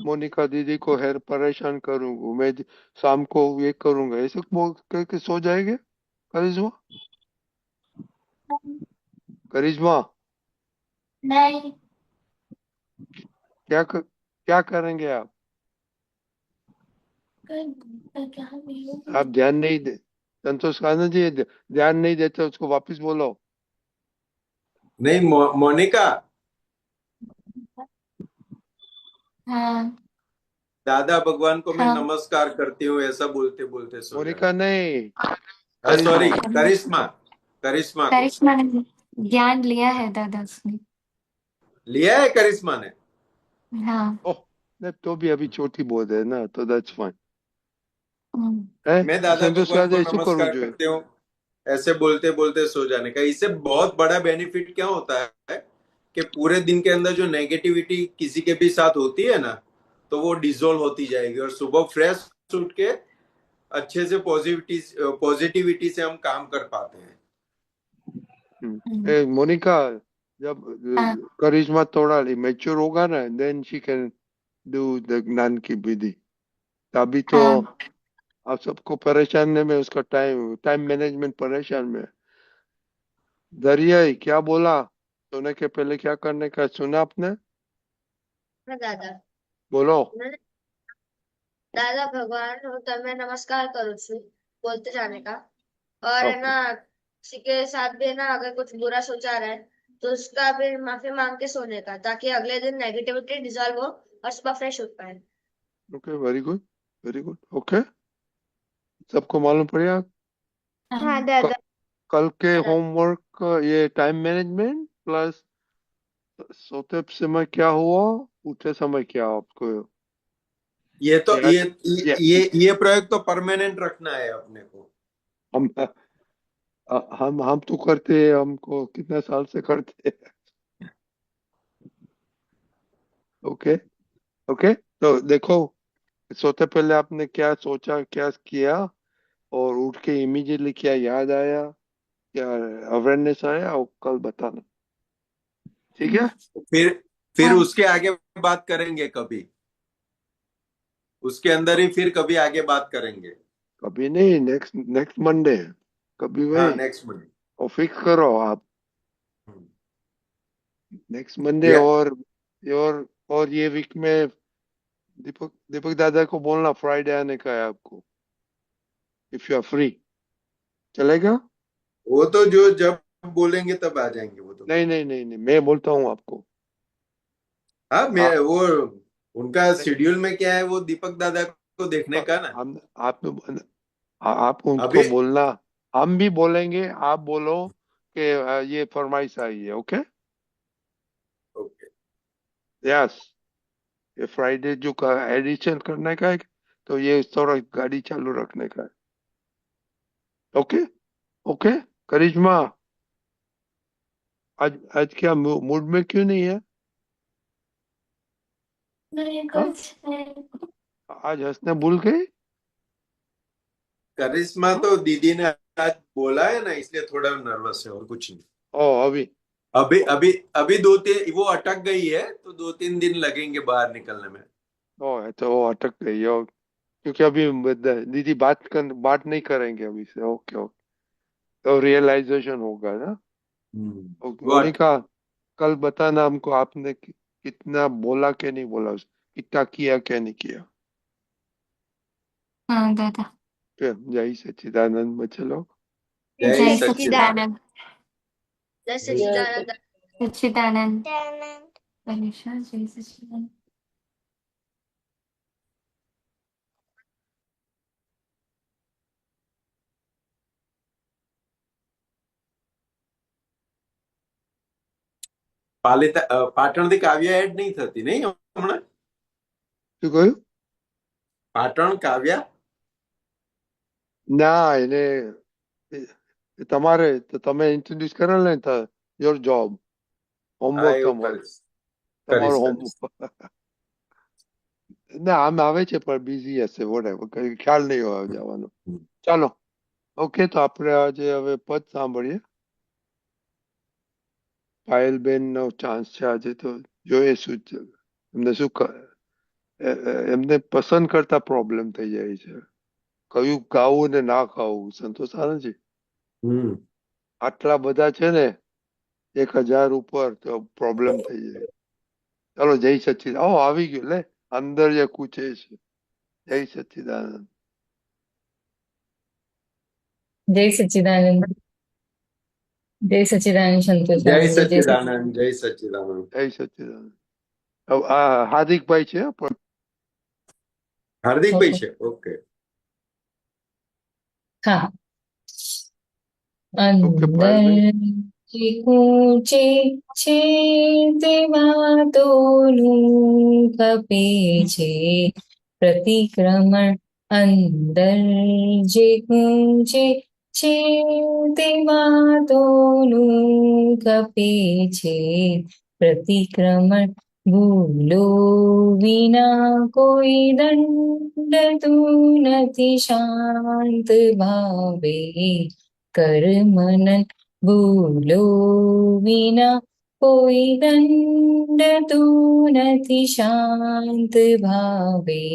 मोनिका दीदी को हेर परेशान करूंगा, मैं शाम को ये करूंगा, ऐसे बोल करके सो जाएंगे? करिश्मा, करिश्मा, नहीं क्या करेंगे आप? क्या आप ध्यान नहीं दे, संतोष आनंद जी ध्यान नहीं देते, उसको वापस बोलो। नहीं, मोनिका, हाँ दादा भगवान को मैं हाँ नमस्कार करती हूँ ऐसा बोलते बोलते सो मोनिका जाना। नहीं, सॉरी, करिश्मा। करिश्मा, करिश्मा को करिश्मा ने ज्ञान लिया है दादा से। लिया है करिश्मा ने। हाँ ओह, नहीं तो भी अभी छोटी बहुत है ना, तो दैट्स फाइन हम्म, है। मैं दादा संतोष भगवान यादव को ऐसे करू नमस्कार જોઈએ। करती हूँ ऐसे बोलते बोलते सो जाने का। इससे बहुत बड़ा बेनिफिट क्या होता है कि पूरे दिन के अंदर जो नेगेटिविटी किसी के भी साथ होती है ना, तो वो डिसॉल्व होती जाएगी और सुबह फ्रेश उठ के अच्छे से पॉजिटिविटी से हम काम कर पाते हैं। ए मोनिका, जब हाँ करिश्मा थोड़ा मैच्योर होगा ना, then she can do the ज्ञान की विधि। अभी तो हाँ आप सबको परेशान में उसका टाइम टाइम मैनेजमेंट परेशान में। दरिया क्या बोला? सोने के पहले क्या करने का सुना आपने? हाँ दादा, बोलो। मैंने दादा भगवान હું તમને नमस्कार करूँ છું बोलते जाने का। और है ओके, ना, किसी के साथ भी है ना अगर कुछ बुरा सोचा रहा है तो उसका भी माफी मांग के सोने का, ताकि अगले दिन नेगेटिविटी डिसॉल्व हो और सुबह फ्रेश उठ पाए। Okay, very good, very good. Okay, सबको मालूम पड़ गया। हाँ हाँ क- दादा। कल के हाँ दादा। होमवर्क, ये टाइम मैनेजमेंट प्लस सोते समय क्या हुआ, उठे समय क्या आपको? ये तो ये प्रयोग तो परमानेंट रखना है अपने को। हम हम तो करते हैं, हमको कितने साल से करते हैं। ओके ओके, तो देखो, सोते पहले आपने क्या सोचा, क्या किया, और उठ के इमीडिएटली क्या याद आया, क्या अवेयरनेस आया, और कल बताना, ठीक है? फिर हाँ। उसके आगे बात करेंगे कभी, उसके अंदर ही फिर कभी आगे बात करेंगे। कभी नहीं, नेक्स्ट नेक्स्ट मंडे, कभी हाँ, वही, नेक्स्ट मंडे। और फिक्स करो आप नेक्स्ट मंडे। या और ये वीक में दीपक दीपक दादा को बोलना फ्राइडे आने का है आपको, इफ यू आर फ्री, चलेगा? वो तो जो जब बोलेंगे तब आ जाएंगे वो तो। नहीं नहीं नहीं नहीं, मैं बोलता हूँ आपको। हाँ, आ, मैं वो उनका शेड्यूल में क्या है वो दीपक दादा को देखने का ना। हम आप उनको अभी बोलना, हम भी बोलेंगे, आप बोलो कि ये फरमाइश आई है। Okay, okay. यस, ये फ्राइडे जो का एडिशन करने का है, तो ये थोड़ा गाड़ी चालू रखने का है। ओके ओके, करिश्मा, आज आज क्या मूड में क्यों नहीं है? नहीं, हाँ? कुछ नहीं। आज हंसने भूल गए? करिश्मा तो दीदी ने आज बोला है ना, इसलिए थोड़ा नर्वस है, और कुछ नहीं। ओ, अभी अभी अभी अभी 2-3 वो अटक गई है, तो 2-3 दिन लगेंगे बाहर निकलने में। ओ, तो वो अटक गई है, क्योंकि अभी दीदी बात नहीं करेंगे अभी से। ओके ओके, तो रियलाइजेशन होगा ना। वो मोनिका, कल बताना हमको, आपने कितना बोला कि नहीं बोला, कितना किया क्या नहीं किया। हाँ दादा। फिर जय सच्चिदानंद में चलो। जय जय सच्चिदानंद। सच्चिदानंद। जय जय सच्चिदानंद। सच्चिदानंद। त्यानंद गणेशा, जय सच्चिदानंद। પાટણથી કાવ્યા એડ નહીં થતી નહીં હમણાં? શું કહ્યું? પાટણ કાવ્યા ના, એને તમારે તો તમે ઇન્ટ્રોડ્યુસ કરેલ ને, યોર જોબ, હા હોમવર્ક એવું તમારું, કરીશ તમારું કરીશ. હોમવર્ક. ના, આમ આવે છે પણ બિઝી હશે, whatever, કઈ ખ્યાલ નહીં હોય જવાનો. ચાલો, ઓકે, તો આપણે આજે હવે પદ સાંભળીએ. પાયલબેન નો ચાન્સ છે આજે, તો જોઈએ શું છે. એમને શું એમને પસંદ કરતા પ્રોબ્લેમ થઈ જાય છે, કયું ગાવું ને ના ગાવું. સંતોષ આનંદજી, આટલા બધા છે ને, 1000 ઉપર, તો પ્રોબ્લેમ થઈ જાય. ચાલો, જય સચ્ચિદાનંદ. આવી ગયું, લે, અંદર જે કૂચે છે. જય સચ્ચિદાનંદ. जय सच्चिदानंद। जय सच्चिदानंद संतोष જય आनंद जी। સચ્ચિદાનંદ. જય સચ્ચિદાનંદ. જય સચ્ચિદાનંદ. આ હાર્દિકભાઈ છે, પણ હાર્દિકભાઈ છે. ઓકે. हाँ। ઓકે પાયલબેન. अंदर की ऊंचे छे देवातोનું કપે છે પ્રતિક્રમણ અંદર જે ઊંચે છે દેવાતોનું કપે છે પ્રતિક્રમણ ભૂલો વિના કોઈ દંડતું નથી શાંત ભાવે कर मनन भूलो विना कोई दंड तू नथी शांत भावे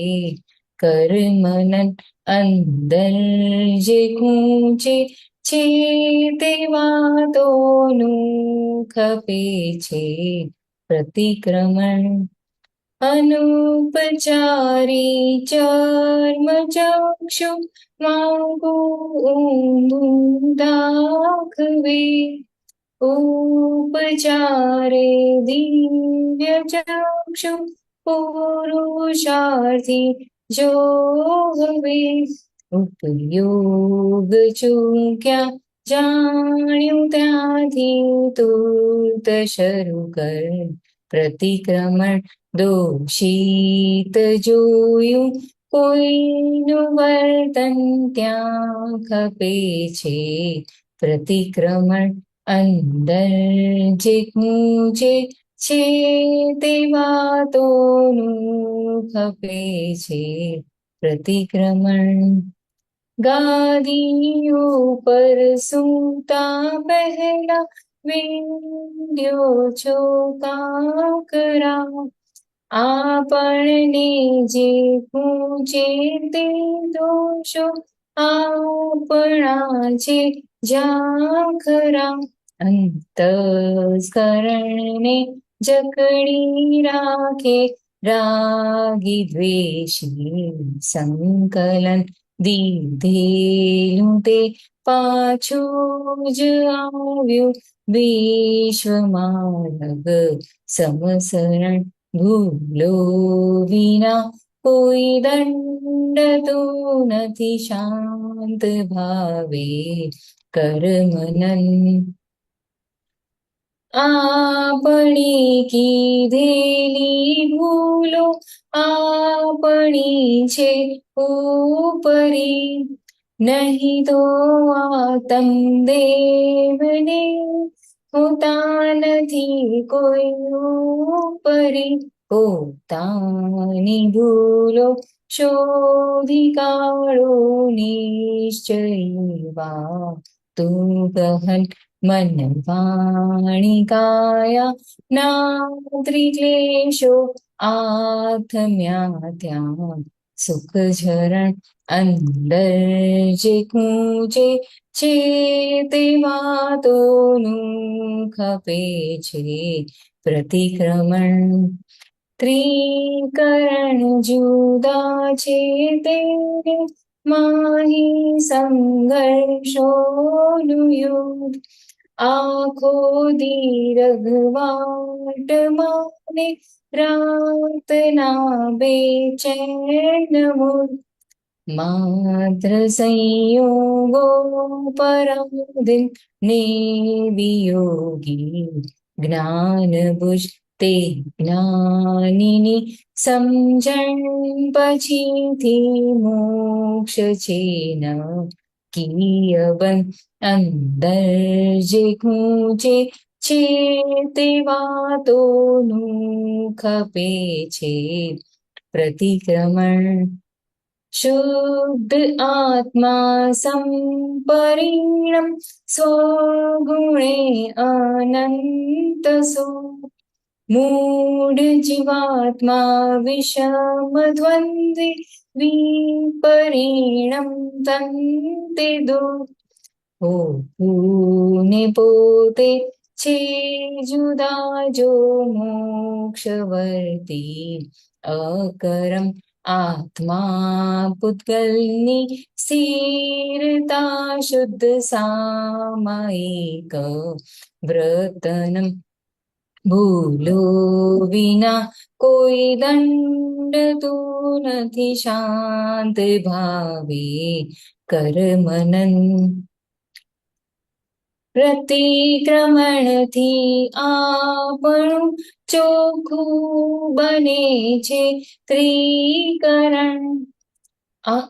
कर मनन अंदर जे कूचे छे तेवा तोनु खपे छे प्रतिक्रमण अनुपचारी चर्म चक्षु मागो दाखवे उपचारे दिव्य चक्षु पुरुषार्थी जो हवे उपयोग चूक्या जाण्યું ત્યાંથી તુર્ત શરૂ કર प्रतिक्रमण દોષિત જોયું કોઈનું વર્તન ત્યાં ખપે છે પ્રતિક્રમણ અંદર જે કૂંચે છે તે વાતોનું ખપે છે પ્રતિક્રમણ ગાદીઓ પર સૂતા પહેલા વિંધ્યો છો કાકરા આપણને જે પૂછે તે દોષો આપણા છે જ્યાં ખરા અંતસ્કરણને જકડી રાખે રાગી દ્વેષી સંકલન દીધેલું તે પાછું જ આવ્યું વિશ્વમાર્ગ સમસરણ ભૂલો વિના કોઈ દંડ તો નથી શાંત ભાવે કરમનન આપણી કીધેલી ભૂલો આપણી છે ઉપરી નહીં તો આતમ દેવને હોતા નથી કોઈ ઉપરી પોતાની ભૂલો શોધી કાઢો નિશ્ચય તું ગહન મન વાણી કાયા ના ત્રિક્લેશો આથમ્યા ત્યાં સુખ ઝરણ અંદર જે કૂંચે છે તે વાતોનું ખપે છે પ્રતિક્રમણ ત્રિકરણ જુદા છે તે માહી સંઘર્ષોનું યુદ્ધ આખો દીરઘવાટ માને રાતના બેચેન મૂળ માત્ર સંયોગો પરાધીન ને વિયોગી જ્ઞાન બુજ તે જ્ઞાનીની સમજણ પછીથી મોક્ષ છે ન કિયબન અંદર જે કૂંચે છે તે વાતોનું ખપે છે પ્રતિક્રમણ શુદ્ધ આત્મા સંપરિણમ સ્વગુણે અનંત સો મૂઢ જીવાત્મા વિષમ દ્વંદ્વે વિપરિણમ તંતે દો ને પોતે છે જુદા જો મોક્ષવર્તી અકરમ આત્મા પૂતગલની સ્થિરતા શુદ્ધ સામાયિક વ્રતનમ ભૂલો વિના કોઈ દંડ તું નથી શાંત ભાવે કરમનન પ્રતિક્રમણથી આપણું ચોખ્ખું બને છે ત્રિકરણ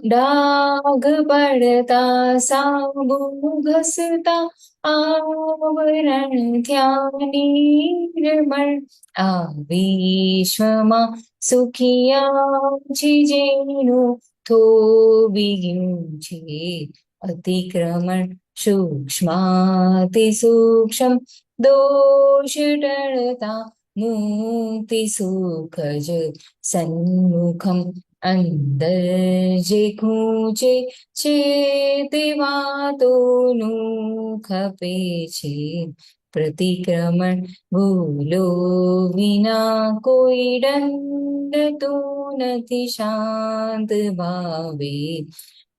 ડાઘ પડતા સાબુ ઘસતા આવરણ થયા નિર્મળ આ વિશ્વમાં સુખિયા છે જેનું થોભી ગયું છે અતિક્રમણ સૂક્ષ્માતિ સૂક્ષ્મ દોષ ટળતા મુક્તિ સુખ જ સન્મુખમ અંદર જે કૂંચે છે તે વાતોનું ખપે છે પ્રતિક્રમણ ભૂલો વિના કોઈ દંડ તું નથી શાંત ભાવે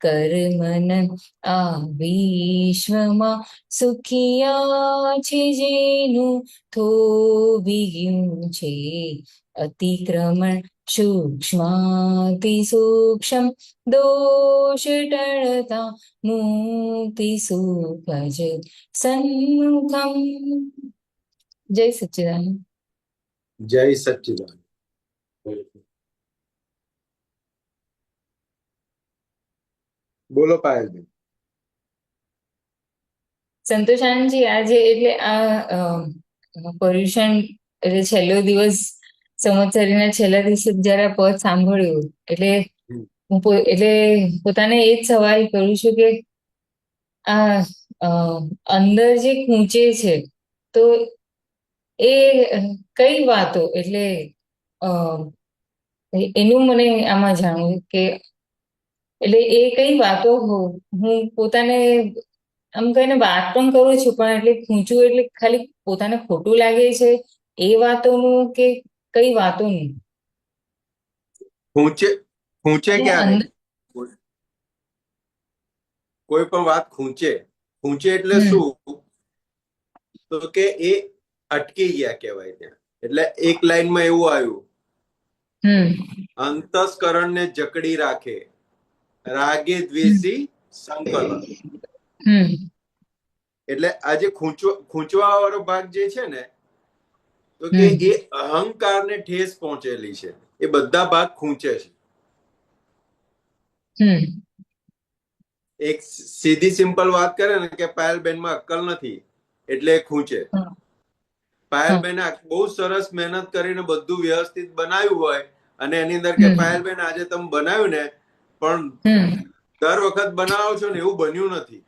કર્મન આ વિશ્વમાં સુખિયા છે જેનું થોભી ગયું છે અતિક્રમણ સૂક્ષ્માતિ સૂક્ષ્મ દોષ ટળતા મુક્તિ સુખ જ સન્મુખમ જય સચ્ચિદાનંદ જય સચ્ચિદાનંદ બોલો પાયલબેન. સંતોષાનંદજી, આજે એટલે પર્યુષણ એટલે છેલ્લો દિવસ, સંવત્સરીના છેલ્લા દિવસે જયારે પદ સાંભળ્યું એટલે એટલે પોતાને એ જ સવાલ કરું છું કે આ અંદર જે ખૂંચે છે તો એ કઈ વાતો, એટલે એનું મને આમાં જાણવું કે એટલે એ કઈ વાતો હું પોતાને આમ કહીને વાત પણ કરું છું, પણ એટલે ખૂંચવું એટલે ખાલી પોતાને ખોટું લાગે છે એ વાતોનું કે કઈ વાતોનું? ખૂંચે ક્યારે? કોઈ પણ વાત ખૂંચે એટલે શું? તો કે એ અટકી ગયા કહેવાય ત્યાં. એટલે એક લાઈનમાં એવું આવ્યું, અંતસ્કરણને જકડી રાખે, રાગે દ્વેષી સંકલન. એટલે આ જે ખૂંચવા વાળો ભાગ જે છે ને, તો કે એ અહંકારને ઠેસ પહોંચેલી છે. એ બધા ભાગ ખૂંચે છે. એક સીધી સિમ્પલ વાત કરે ને કે પાયલબેનમાં અક્કલ નથી એટલે ખૂંચે. પાયલબેને બહુ સરસ મહેનત કરીને બધું વ્યવસ્થિત બનાવ્યું હોય અને એની અંદર કે પાયલબેન આજે તમે બનાવ્યું ને, પણ દર વખત બનાવો છો ને એવું બન્યું નથી.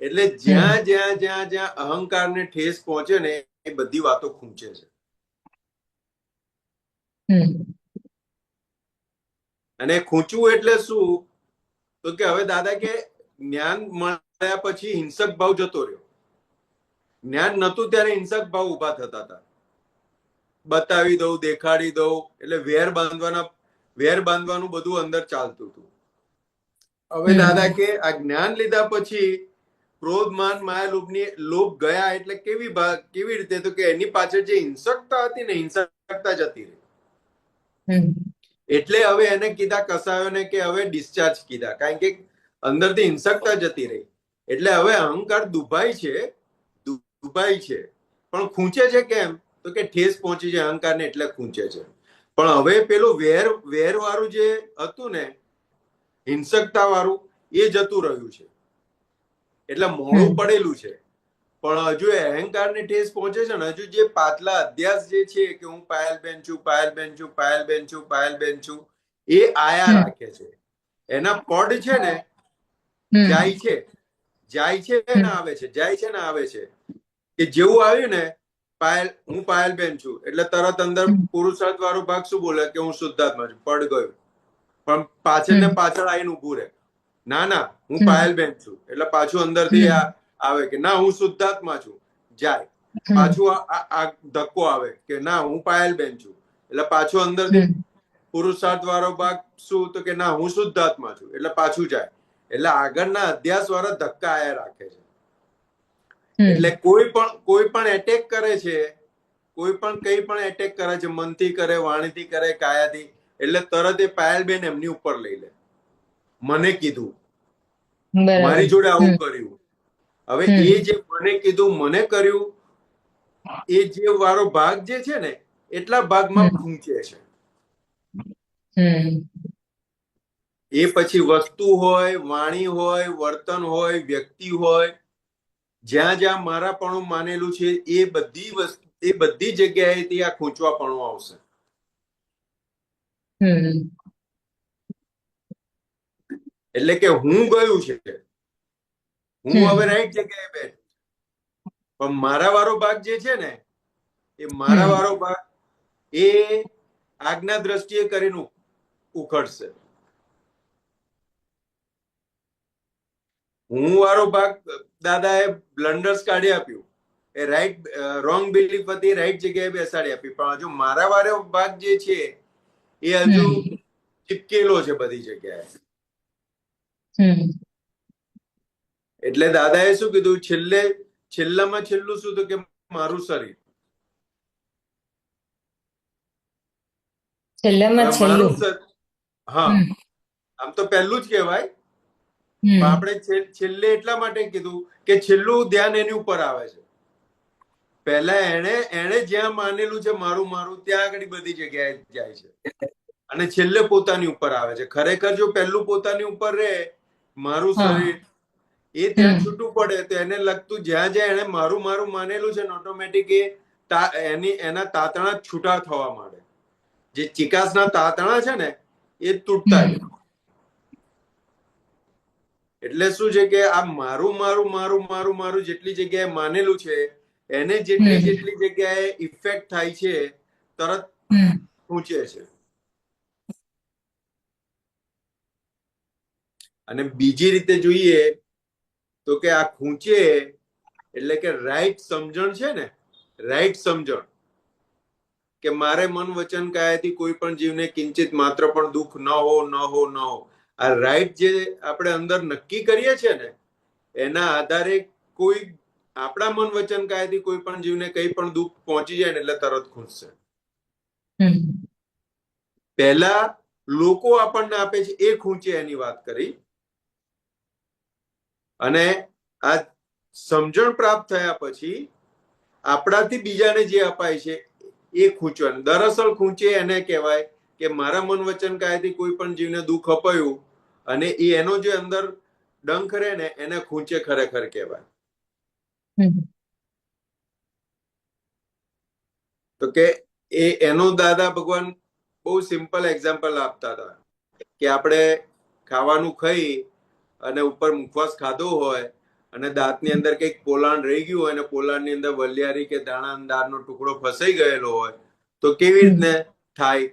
એટલે જ્યાં જ્યાં જ્યાં જ્યાં અહંકારને ઠેસ પહોંચે ને એ બધી વાતો ખૂંચે છે. અને ખૂંચવું એટલે શું? તો કે હવે દાદા કે જ્ઞાન મળ્યા પછી હિંસક ભાવ જતો રહ્યો. જ્ઞાન નતું ત્યારે હિંસક ભાવ ઉભા થતા હતા. બતાવી દઉં, દેખાડી દઉં, એટલે વેર બાંધવાનું બધું અંદર ચાલતું હતું. હવે દાદા કે આ જ્ઞાન લીધા પછી ક્રોધ, માન, માયા, લોભ ગયા. એટલે કેવી રીતે? તો કે એની પાછળ જે હિંસકતા હતી ને, હિંસકતા જતી રહી. એટલે હવે એને કીધા કસાયોને કે હવે ડિસ્ચાર્જ કીધા, કારણ કે અંદરથી હિંસકતા જતી રહી. એટલે હવે અહંકાર દુભાઈ છે, પણ ખૂંચે છે કેમ? તો કે ઠેસ પહોંચી છે અહંકારને, એટલે ખૂંચે છે. પણ હવે પેલું વેર વાળું જે હતું ને, હિંસકતા વાળું, એ જતું રહ્યું છે. એટલે મોડું પડેલું છે. પણ હજુ અહંકારને ઠેસ પહોંચે છે ને, હજુ જે પાછલા અધ્યાસ જે છે કે હું પાયલબેન છું, પાયલબેન છું, પાયલબેન છું, પાયલબેન છું, એ આયા રાખે છે. એના પડ છે ને જાય છે ને આવે છે, જાય છે ને આવે છે. કે જેવું આવ્યું ને હું પાયલબેન છું એટલે તરત અંદર પુરુષાર્થ વાળો ભાગ શું બોલે કે હું શુદ્ધાત્મા છું, પડ ગયું. પણ પાછળ ને પાછળ આવીને ઉભું રહે, ના હું પાયલબેન છું. એટલે પાછું અંદરથી આવે કે ના હું શુદ્ધાત્મા છું, જાય. પાછું આ ધક્કો આવે કે ના હું પાયલબેન છું. એટલે પાછું અંદરથી પુરુષાર્થ વાળો ભાગ શું? તો કે ના હું શુદ્ધાત્મા છું. એટલે પાછું જાય. એટલે આગળના અધ્યાસ વાળા ધક્કા આયા રાખે છે. એટલે કોઈ પણ એટેક કરે છે, કોઈ પણ કઈ પણ એટેક કરે છે, મનથી કરે, વાણીથી કરે, કાયાથી, એટલે તરત એ પાયલબેન એમની ઉપર લઈ લે. મને કીધું, મારી જોડે આવું કર્યું. હવે એ જે મને કીધું, મને કર્યું, એ જે વાળો ભાગ જે છે ને, એટલા ભાગમાં ખૂંચે છે. એ પછી વસ્તુ હોય, વાણી હોય, વર્તન હોય, વ્યક્તિ હોય, જ્યાં જ્યાં મારાપણું માનેલું છે એ બધી જગ્યાએથી આ ખૂંચવાપણું આવશે. એટલે કે હું ગયું છે, હું હવે રાઈટ જગ્યાએ બેઠ, પણ મારા વાળો ભાગ જે છે ને, એ મારા વાળો ભાગ એ આજ્ઞા દ્રષ્ટિએ કરીને ઉખડશે. હું વાળો ભાગ દાદાએ બ્લન્ડર્સ કાઢી આપ્યું, એ રોંગ બિલીફ હતી, રાઈટ જગ્યાએ બેસાડી આપી. પણ હજુ મારા વાળો ભાગ જે છે એ હજુ ચીપકેલો છે બધી જગ્યાએ. એટલે દાદાએ શું કીધું? છેલ્લામાં છેલ્લું શું? તો કે મારું શરીર. હા, આમ તો પહેલું જ કહેવાય, પણ આપણે છેલ્લે એટલા માટે કીધું કે છેલ્લું ધ્યાન એની ઉપર આવે છે. પહેલા એને જ્યાં માનેલું છે મારું ત્યાં આગળ બધી જગ્યાએ જાય છે, અને છેલ્લે પોતાની ઉપર આવે છે. ખરેખર જો પહેલું પોતાની ઉપર રહે મારું હા. શરીર, એ ત્યાં હમ. છૂટું પડે તો એને લગતું જ્યાં જ્યાં એને મારું મારું માનેલું છે ને ઓટોમેટિક એના તાતણા છૂટા થવા માંડે. જે ચિકાસના તાતણા છે ને એ તૂટતા હમ. જાય. એટલે શું છે કે આ મારું મારું મારું મારું મારું જેટલી જગ્યાએ માનેલું છે એને જેટલી હમ. જેટલી જગ્યાએ ઇફેક્ટ થાય છે તરત હમ. ખૂંચે છે. અને બીજી રીતે જોઈએ તો કે આ ખૂંચે એટલે કે રાઈટ સમજણ છે ને, રાઈટ સમજણ કે મારે મન વચન કાયાથી કોઈ પણ જીવને કિંચિત માત્ર પણ દુઃખ ન હો ન હો ન હો, આ રાઈટ જે આપણે અંદર નક્કી કરીએ છીએ ને એના આધારે કોઈ આપણા મન વચન કાયાથી કોઈ પણ જીવને કઈ પણ દુઃખ પહોંચી જાય ને એટલે તરત ખૂંચશે. પહેલા લોકો આપણને આપે છે એ ખૂંચે એની વાત કરી, અને આ સમજણ પ્રાપ્ત થયા પછી આપણાથી બીજાને જે અપાય છે એ ખૂંચવાનું. દરઅસલ ખૂંચે એને કહેવાય કે મારા મન વચન કાયાથી કોઈ પણ જીવને દુઃખ અપાયું અને એ એનો જે અંદર ડંખ રહે ને એને ખૂંચે ખરેખર કહેવાય. તો કે એનો દાદા ભગવાન બહુ સિમ્પલ એક્ઝામ્પલ આપતા હતા કે આપણે ખાવાનું ખાઈ અને ઉપર મુખવાસ ખાધો હોય અને દાંતની અંદર કંઈક પોલાણ રહી ગયું હોય અને પોલાણની અંદર વલિયારી કે દાણાદારનો ટુકડો ફસાઈ ગયેલો હોય તો કેવી રીતને થાય?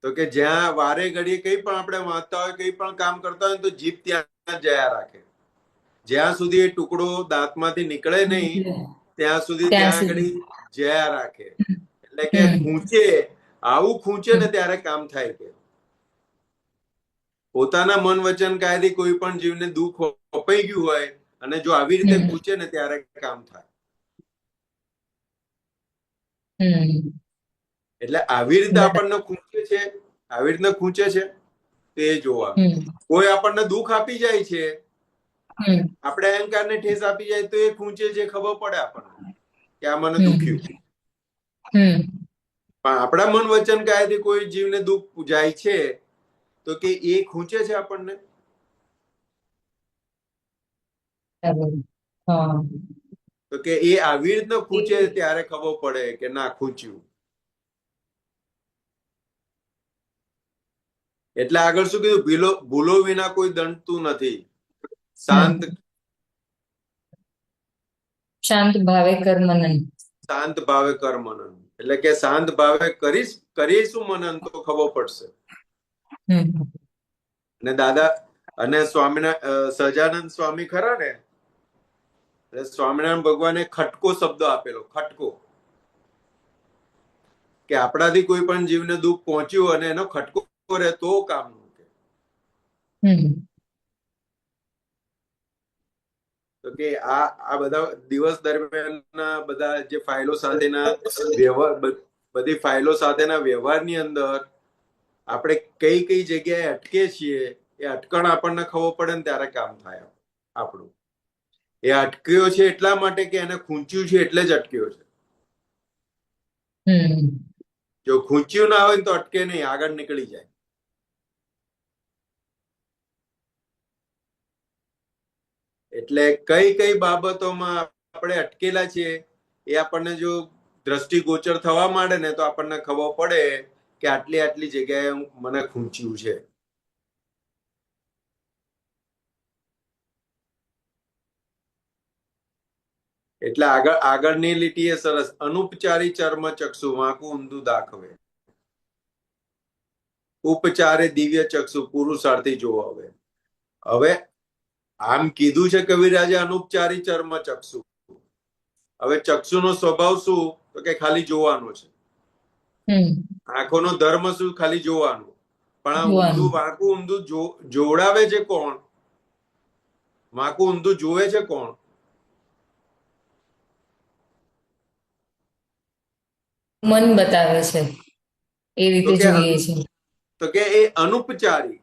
તો કે જ્યાં વારે ઘડીએ કંઈ પણ આપણે વાંચતા હોય, કંઈ પણ કામ કરતા હોય તો જીભ ત્યાં જયા રાખે. જ્યાં સુધી એ ટુકડો દાંતમાંથી નીકળે નહીં ત્યાં સુધી ત્યાં આગળ જયા રાખે. એટલે કે ખૂંચે, આવું ખૂંચે ને ત્યારે કામ થાય. કે પોતાના મન વચન કાયથી કોઈ પણ જીવને દુઃખ અપાઈ ગયું હોય અને જો આવી રીતે ખૂંચે ને ત્યારે કામ થાય. એટલે આવી રીતે આપણને ખૂંચે છે, આવી રીતના ખૂંચે છે તે જોવાનું. કોઈ આપણને દુઃખ આપી જાય છે, આપણે અહંકારને ઠેસ આપી જાય તો એ ખૂંચે છે, ખબર પડે આપણને કે આ મને દુખ્યું. પણ આપણા મન વચન કાયાથી કોઈ જીવને દુઃખ જાય છે તો કે એ ખૂંચે છે આપણને. તો કે એ આવી રીતના ખૂંચે ત્યારે ખબર પડે કે ના ખૂંચ્યું. એટલે આગળ શું કીધું? ભૂલો વિના કોઈ દંડતું નથી. શાંત ભાવે કર મનન. શાંત ભાવે કર મનન. એટલે કે શાંત ભાવે કરીશું મનન તો ખબર પડશે. અને દાદા અને સહજાનંદ સ્વામી ખરા ને, સ્વામિનારાયણ ભગવાને ખટકો શબ્દ આપેલો. ખટકો કે આપણાથી કોઈ પણ જીવને દુઃખ પહોંચ્યું અને એનો ખટકો રહે તો કામ. તો કે આ બધા દિવસ દરમિયાનના બધા જે ફાઇલો સાથેના વ્યવહાર, બધી ફાઇલો સાથેના વ્યવહારની અંદર આપણે કઈ કઈ જગ્યાએ અટકે છીએ એ અટકણ આપણને ખબર પડે ને ત્યારે કામ થાય આપણું. એ અટક્યો છે એટલા માટે કે એને ખૂંચ્યું છે એટલે જ અટક્યો છે. જો ખૂંચ્યું ના હોય તો અટકે નહીં, આગળ નીકળી જાય. એટલે કઈ કઈ બાબતોમાં આપણે અટકેલા છીએ એ આપણને જો દ્રષ્ટિગોચર થવા માંડે ને તો આપણને ખબર પડે કે આટલી આટલી જગ્યાએ મને ખૂંચ્યું છે. એટલે આગળની લીટી એ સરસ. અનુપચારી ચર્મ ચક્ષુ વાંકું ઊંધું દાખવે, ઉપચારે દિવ્ય ચક્ષુ પુરુષાર્થી જોવો. હવે આમ કીધું છે કવિરાજે અનુપચારી ચર્મ ચક્ષુ. હવે ચક્ષુનો સ્વભાવ શું? તો કે ખાલી જોવાનો છે. આંખોનો ધર્મ શું? ખાલી જોવાનું. પણ આ ઊંધું વાંકું ઊંધું જોડાવે છે કોણ? વાંકું ઊંધું જોવે છે કોણ? મન બતાવે છે, એ રીતે જોઈએ છે. તો કે એ અનુપચારી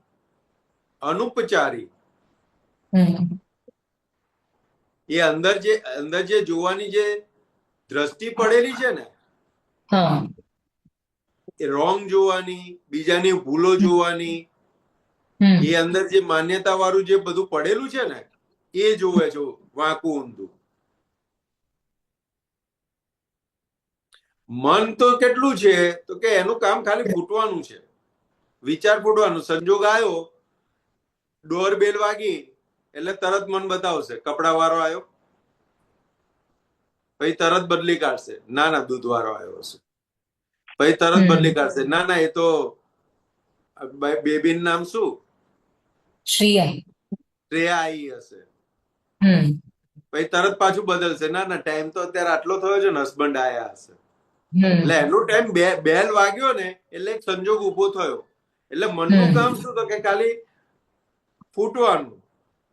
એ અંદર જે જોવાની જે દ્રષ્ટિ પડેલી છે ને, એ રોંગ જોવાની, બીજાની ભૂલો જોવાની, હમ એ અંદર જે માન્યતા વાળું જે બધું પડેલું છે ને એ જોવે છે વાંકું ઊંધું. મન તો કેટલું છે તો કે એનું કામ ખાલી ફૂટવાનું છે, વિચાર ફૂટવાનું. સંજોગ આવ્યો, ડોરબેલ વાગી એટલે તરત મન બતાવશે કપડા વાળો આવ્યો, પછી તરત બદલી કાઢશે, ના ના દૂધ વાળો આવ્યો હશે, પછી તરત બદલી કાઢશે, ના ના એ તો બેબી નામ શું શ્રેયા. શ્રેયા આવી હશે, હમ પછી તરત પાછું બદલશે, ના ના ટાઈમ તો અત્યારે આટલો થયો છે ને હસબન્ડ આયા હશે. હમ એટલે એનો ટાઈમ બેલ વાગ્યો ને એટલે એક સંજોગ ઉભો થયો. એટલે મનનું કામ શું તો કે ખાલી ફૂટવાનું,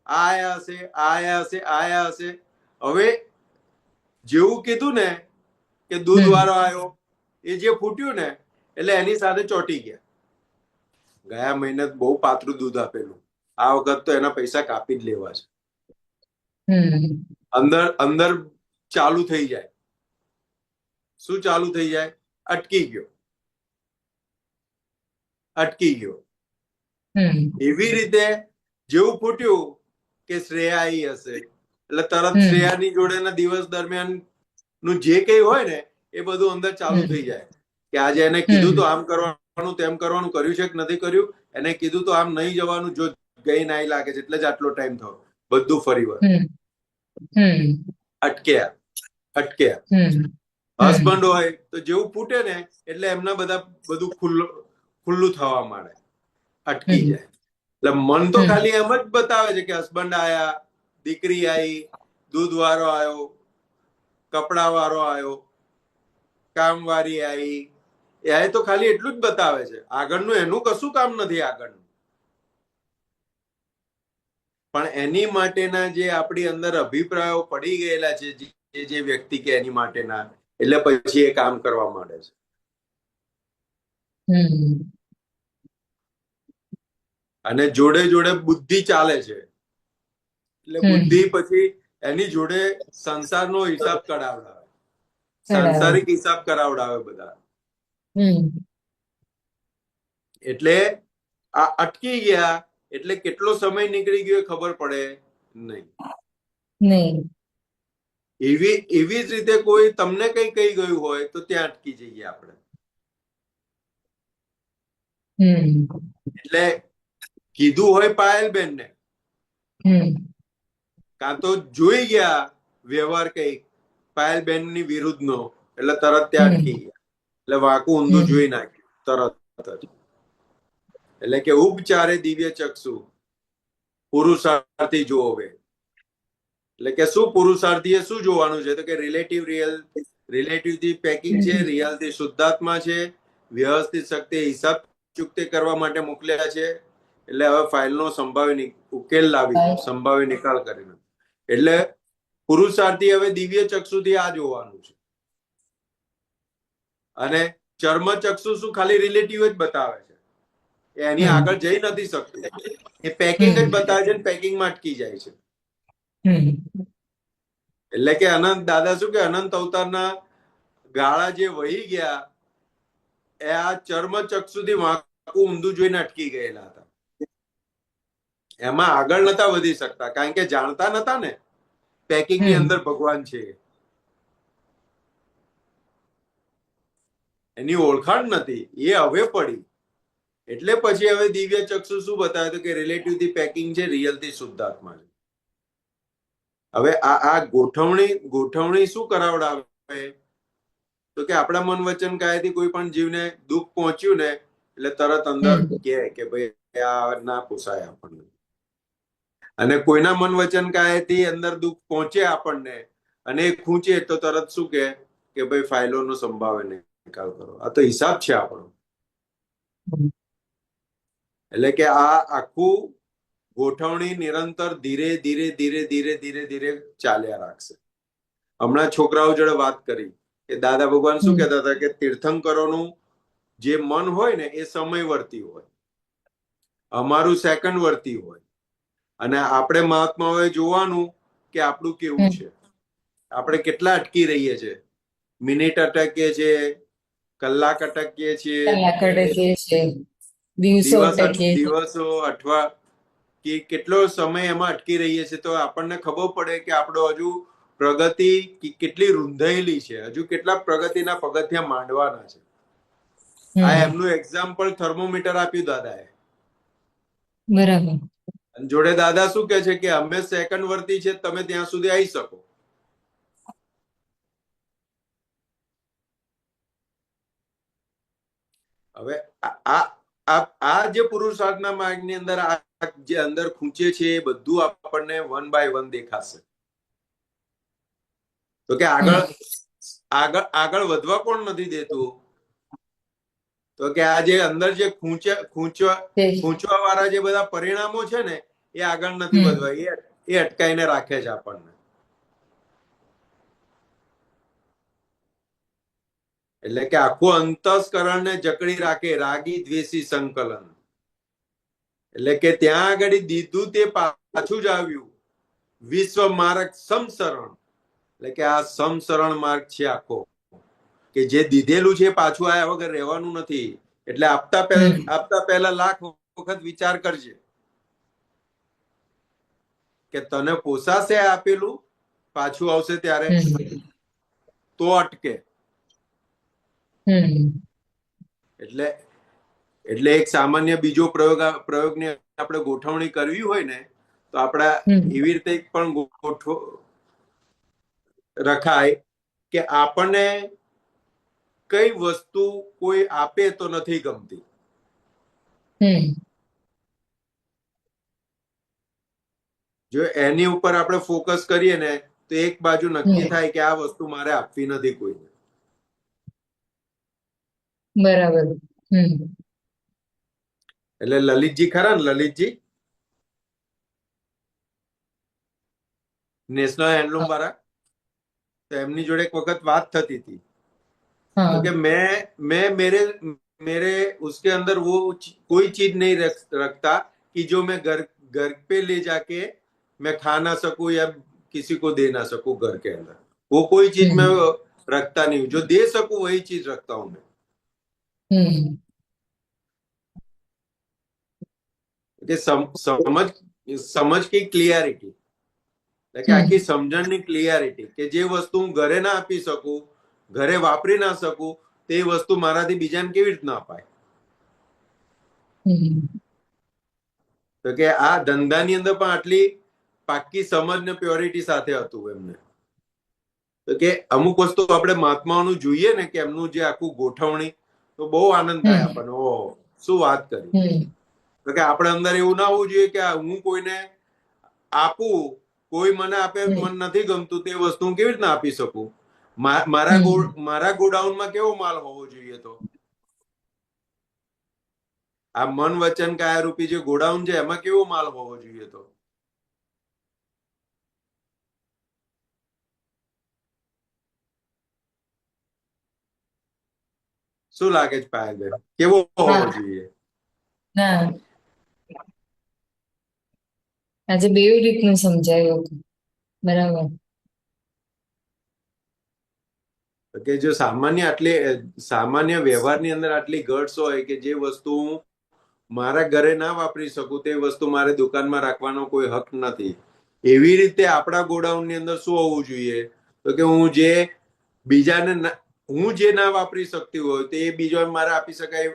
આયા હશે આયા હશે આયા હશે. હવે જેવું કીધું ને કે દૂધ વાળો આવ્યો, એ જે ફૂટ્યું ને એટલે એની સાથે ચોંટી ગયા. ગયા મહિને બહુ પાતળું દૂધ આપેલું, આ વખત તો એના પૈસા કાપી જ લેવા છે. અંદર અંદર ચાલુ થઈ જાય. શું ચાલુ થઈ જાય? અટકી ગયો. એવી રીતે જેવું ફૂટ્યું કે શ્રેયા આવી હશે એટલે તરત શ્રેયાની જોડેના દિવસ દરમિયાન નું જે કઈ હોય ને એ બધું અંદર ચાલુ થઈ જાય કે આજે એને કીધું તો આમ કરવાનું તેમ કરવાનું, કર્યું છે કે નથી કર્યું, એને કીધું તો આમ નહીં જવાનું, જો ગઈ નાઈ લાગે છે એટલે જ આટલો ટાઈમ થયો, બધું ફરી વાર અટક્યા. હસબન્ડ હોય તો જેવું ફૂટે ને એટલે એમના બધું ખુલ્લું થવા માંડે, અટકી જાય. એટલે મન તો ખાલી એમ જ બતાવે છે કે હસબન્ડ આયા, દીકરી આવી, દૂધ વાળો આવ્યો, કપડા વાળો આવ્યો, કામવાળી આવી, એ તો ખાલી એટલું જ બતાવે છે. આગળનું એનું કશું કામ નથી આગળનું. પણ એની માટેના જે આપણી અંદર અભિપ્રાયો પડી ગયેલા છે જે વ્યક્તિ કે એની માટેના, એટલે પછી એ કામ કરવા માંડે છે. અને જોડે જોડે બુદ્ધિ ચાલે છે. એટલે બુદ્ધિ પછી એની જોડે સંસારનો હિસાબ કરાવડાવે, સાંસારિક હિસાબ કરાવડાવે બધા. એટલે આ અટકી ગયા એટલે કેટલો સમય નીકળી ગયો ખબર પડે નહીં. એવી જ રીતે કોઈ તમને કઈ કહી ગયું હોય તો ત્યાં અટકી જઈએ આપણે. એટલે કીધું હોય પાયલબેન ને, કાં તો જોઈ ગયા વ્યવહાર કઈક પાયલબેન ની વિરુદ્ધ નો, એટલે તરત ત્યાં અટકી ગયા, એટલે વાંકું ઊંધું જોઈ નાખ્યું તરત જ. એટલે કે ઉપચારે દિવ્ય ચક્ષુ પુરુષાર્થી જોવે. એટલે કે શું પુરુષાર્થી એ શું જોવાનું છે તો કે રિલેટિવ થી પેકિંગ છે, રિયલ થી શુદ્ધાત્મા છે, વ્યવસ્થિત શક્તિ હિસાબ ચૂકતે કરવા માટે મોકલ્યા છે. એટલે હવે ફાઇલનો સંભાવ્ય ઉકેલ લાવી સંભાવ્ય નિકાલ કરીને, એટલે પુરુષાર્થી હવે દિવ્ય ચક્ષુથી આ જોવાનું છે. અને ચર્મ ચક્ષુ શું ખાલી રિલેટિવ જ બતાવે છે, એની આગળ જઈ નથી શકતું. એ પેકિંગ જ બતાવે છે, પેકિંગમાં અટકી જાય છે. એટલે કે અનંત દાદા શું કે અનંત અવતારના ગાળા જે વહી ગયા એ આ ચર્મ ચક્ષુથી વાંકું ઊંધું જોઈને અટકી ગયેલા હતા. એમાં આગળ નતા વધી શકતા, કારણ કે જાણતા નતા ને પેકિંગ ની અંદર ભગવાન છે, એની ઓળખાણ નથી, એ હવે પડી. એટલે પછી હવે દિવ્ય ચક્ષુ શું બતાવે તો કે રિલેટિવ થી પેકિંગ છે, રિયલ થી શુદ્ધાત્મા છે. હવે આ ગોઠવણી શું કરાવડાવે તો કે આપણા મન વચન કાયાથી કોઈ પણ જીવને દુઃખ પહોંચ્યું ને એટલે તરત અંદર કે ભાઈ આ ના પોસાય આપણને. અને કોઈના મન વચન કાયાથી અંદર દુઃખ પહોંચે આપણને અને એ ખૂંચે તો તરત શું કે ભાઈ ફાઇલોનો સંભાવે નિકાલ કરો. આ તો હિસાબ છે આપણો. એટલે કે આ આખું ગોઠવણી નિરંતર ધીરે ધીરે ધીરે ધીરે ધીરે ધીરે ચાલ્યા રાખશે. હમણાં છોકરાઓ જોડે વાત કરી કે દાદા ભગવાન શું કહેતા હતા કે તીર્થંકરોનું જે મન હોય ને એ સમયવર્તી હોય, અમારું સેકન્ડ વર્તી હોય. અને આપણે મહાત્માઓએ જોવાનું કે આપણું કેવું છે, આપણે કેટલા અટકી રહીએ છીએ, મિનિટ અટકીએ છીએ, કલાક અટકીએ છીએ, દિવસો અટકીએ છીએ. દિવસો અઠવા કે કેટલો સમય એમાં અટકી રહીએ છીએ, તો આપણને ખબર પડે કે આપણો હજુ પ્રગતિ કેટલી રૂંધાયેલી છે, હજુ કેટલા પ્રગતિના પગથિયાં માંડવાના છે. આ એમનું એક્ઝામ્પલ થર્મોમીટર આપ્યું દાદાએ. બરાબર. જોડે દાદા શું કે છે કે અમે સેકન્ડ વર્તી છે, તમે ત્યાં સુધી આવી શકો. હવે આ જે પુરુષાર્થના માર્ગની અંદર આ જે અંદર ખૂંચે છે એ બધું આપણને વન બાય વન દેખાશે. તો કે આગળ વધવા કોણ નથી દેતું? તો કે આ જે અંદર જે ખૂંચવા વાળા જે બધા પરિણામો છે ને, એ આગળ નથી વધવા, એ અટકાઈને રાખે છે આપણને. એટલે કે આખું અંતસ્કરણને જકડી રાખે રાગી દ્વેષી સંકલન. એટલે કે ત્યાં આગળ દીધું તે પાછું જ આવ્યું. વિશ્વ માર્ગ સમસરણ, એટલે કે આ સમસરણ માર્ગ છે આખો, કે જે દીધેલું છે પાછું આયા વગર રહેવાનું નથી. એટલે આપતા પહેલા લાખ વખત વિચાર કરજે કે તને પોસાશે આપેલું, પાછું આવશે ત્યારે તો અટકે. એટલે એક સામાન્ય બીજો પ્રયોગની આપણે ગોઠવણી કરવી હોય ને, તો આપણા એવી રીતે પણ રખાય કે આપણને કઈ વસ્તુ કોઈ આપે તો નથી ગમતી. જો એની ઉપર આપણે ફોકસ કરીએ ને, તો એક બાજુ નક્કી થાય કે આ વસ્તુ મારે આપવી નથી કોઈને. બરાબર. એટલે લલિતજી ખરા ને, લલિતજી નેશનલ હેન્ડલૂમ વાળા, તો એમની જોડે એક વખત વાત થતી હતી. तो कि मैं मेरे उसके अंदर वो कोई चीज नहीं रखता कि जो मैं घर पे ले जाके मैं खा ना सकूं या किसी को दे ना सकूं. घर के अंदर वो कोई चीज मैं रखता नहीं हूँ. जो दे सकूं वही चीज रखता हूं मैं. કે સમજ की ક્લિયરિટી, એટલે કે આખી સમજણની ક્લિયરિટી, કે જે વસ્તુ હું ઘરે ના આપી શકું, ઘરે વાપરી ના શકું, તે વસ્તુ મારાથી બીજાને કેવી રીતના અપાય? તો કે આ ધંધાની અંદર પણ આટલી પાક્કી સમજ ને પ્યોરિટી સાથે હતું એમને. તો કે અમુક વસ્તુ આપણે મહાત્માઓનું જોઈએ ને, કે એમનું જે આખું ગોઠવણી, તો બહુ આનંદ થાય આપણને. ઓહો, શું વાત કરી. તો કે આપણે અંદર એવું ના હોવું જોઈએ કે હું કોઈને આપું, કોઈ મને આપે, મને નથી ગમતું, તે વસ્તુ હું કેવી રીતના આપી શકું? મારા ગોડાઉનમાં કેવો માલ હોવો જોઈએ? તો આ મન વચન કાયા રૂપી જે ગોડાઉન છે, એમાં કેવો માલ હોવો જોઈએ? તો શું લાગે છે પાયલબેન, કેવો હોવો જોઈએ? ના, આજે બેવ રીતનું સમજાયું. બરાબર. કે જો સામાન્ય વ્યવહારની અંદર આટલી ગટ્સ હોય કે જે વસ્તુ હું મારા ઘરે ના વાપરી શકું, તે વસ્તુ મારે દુકાનમાં રાખવાનો કોઈ હક નથી. એવી રીતે આપણા ગોડાઉનની અંદર શું હોવું જોઈએ? તો કે હું જે ના વાપરી શકતી હોય તે બીજો મારે આપી શકાય,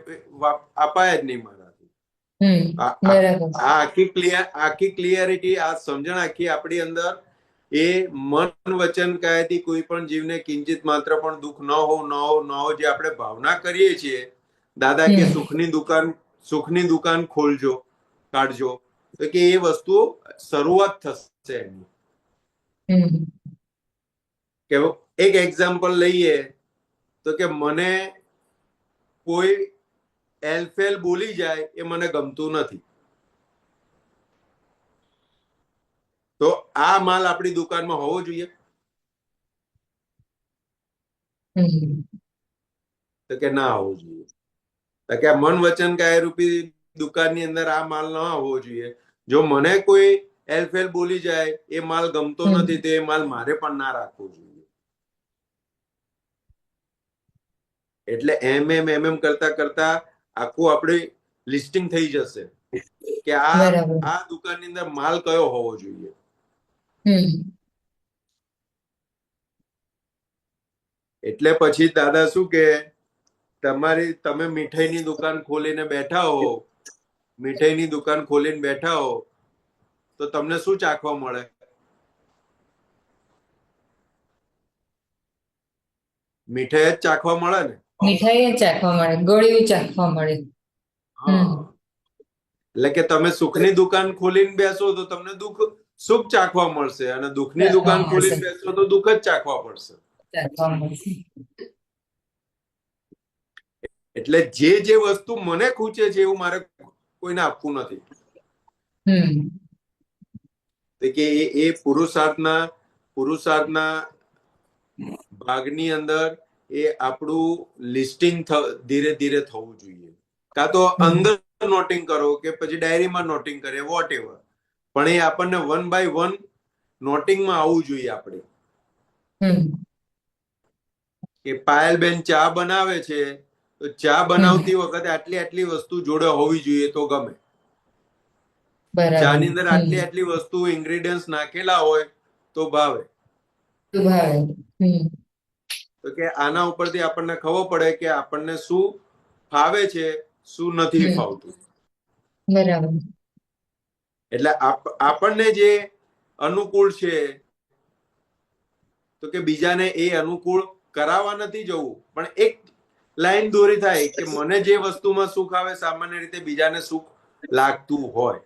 અપાય જ નહીં મારાથી. આખી ક્લિયરિટી, આ સમજણ આખી આપણી અંદર, એ મન વચન કાયાથી કોઈ પણ જીવને કિંચિત માત્ર પણ દુઃખ ન હો જે આપણે ભાવના કરીએ છીએ. દાદા કે સુખની દુકાન ખોલજો, કાઢજો, તો કે એ વસ્તુ શરૂઆત થશે એની. કે એક એક્ઝામ્પલ લઈએ તો કે મને કોઈ એલફેલ બોલી જાય એ મને ગમતું નથી. તો આ માલ આપણી દુકાનમાં હોવો જોઈએ? તો કે ના હોવો જોઈએ. તો કે મન વચન કાયા રૂપી દુકાનની અંદર આ માલ ના હોવો જોઈએ. જો મને કોઈ એલફેલ બોલી જાય, એ માલ ગમતો નથી, તો એ માલ મારે પણ ના રાખવો જોઈએ. એટલે એમ કરતા કરતા આખું આપણી લિસ્ટિંગ થઈ જશે કે આ બરાબર. આ દુકાનની અંદર માલ કયો હોવો જોઈએ. એટલે પછી દાદા શું કે તમે મીઠાઈની દુકાન ખોલીને બેઠા હો, મીઠાઈની દુકાન ખોલીને બેઠા હો તો તમને શું ચાખવા મળે? મીઠાઈ જ ચાખવા મળે ને. મીઠાઈ જ ચાખવા મળે, ગળ્યું ચાખવા મળે. એટલે કે તમે સુખની દુકાન ખોલીને બેસો તો તમને સુખ ચાખવા મળશે, અને દુઃખની દુકાન ખોલીને બેસો તો દુઃખ જ ચાખવા પડશે. એટલે જે વસ્તુ મને ખૂચે છે એવું મારે કોઈને આપવું નથી. કે એ પુરુષાર્થના ભાગની અંદર એ આપણું લિસ્ટિંગ ધીરે ધીરે થવું જોઈએ. કાં તો અંદર નોટિંગ કરો કે પછી ડાયરીમાં નોટિંગ કરે, વોટ એવર, પણ એ આપણને 1 by 1 નોટિંગમાં આવવું જોઈએ. આપણે કે પાયલબેન ચા બનાવે છે તો ચા બનાવતી વખતે આટલી વસ્તુ જોડે હોવી જોઈએ તો ગમે. ચાની અંદર આટલી વસ્તુ ઇન્ગ્રેડિયન્ટ્સ નાખેલા હોય તો ભાવે. તો કે આના ઉપરથી આપણને ખબર પડે કે આપણને શું ફાવે છે, શું નથી ફાવતું. બરાબર. એટલે આપણને જે અનુકૂળ છે તો કે બીજાને એ અનુકૂળ કરાવવા નથી જવું, પણ એક લાઈન દોરી થાય કે મને જે વસ્તુમાં સુખ આવે સામાન્ય રીતે બીજાને સુખ લાગતું હોય,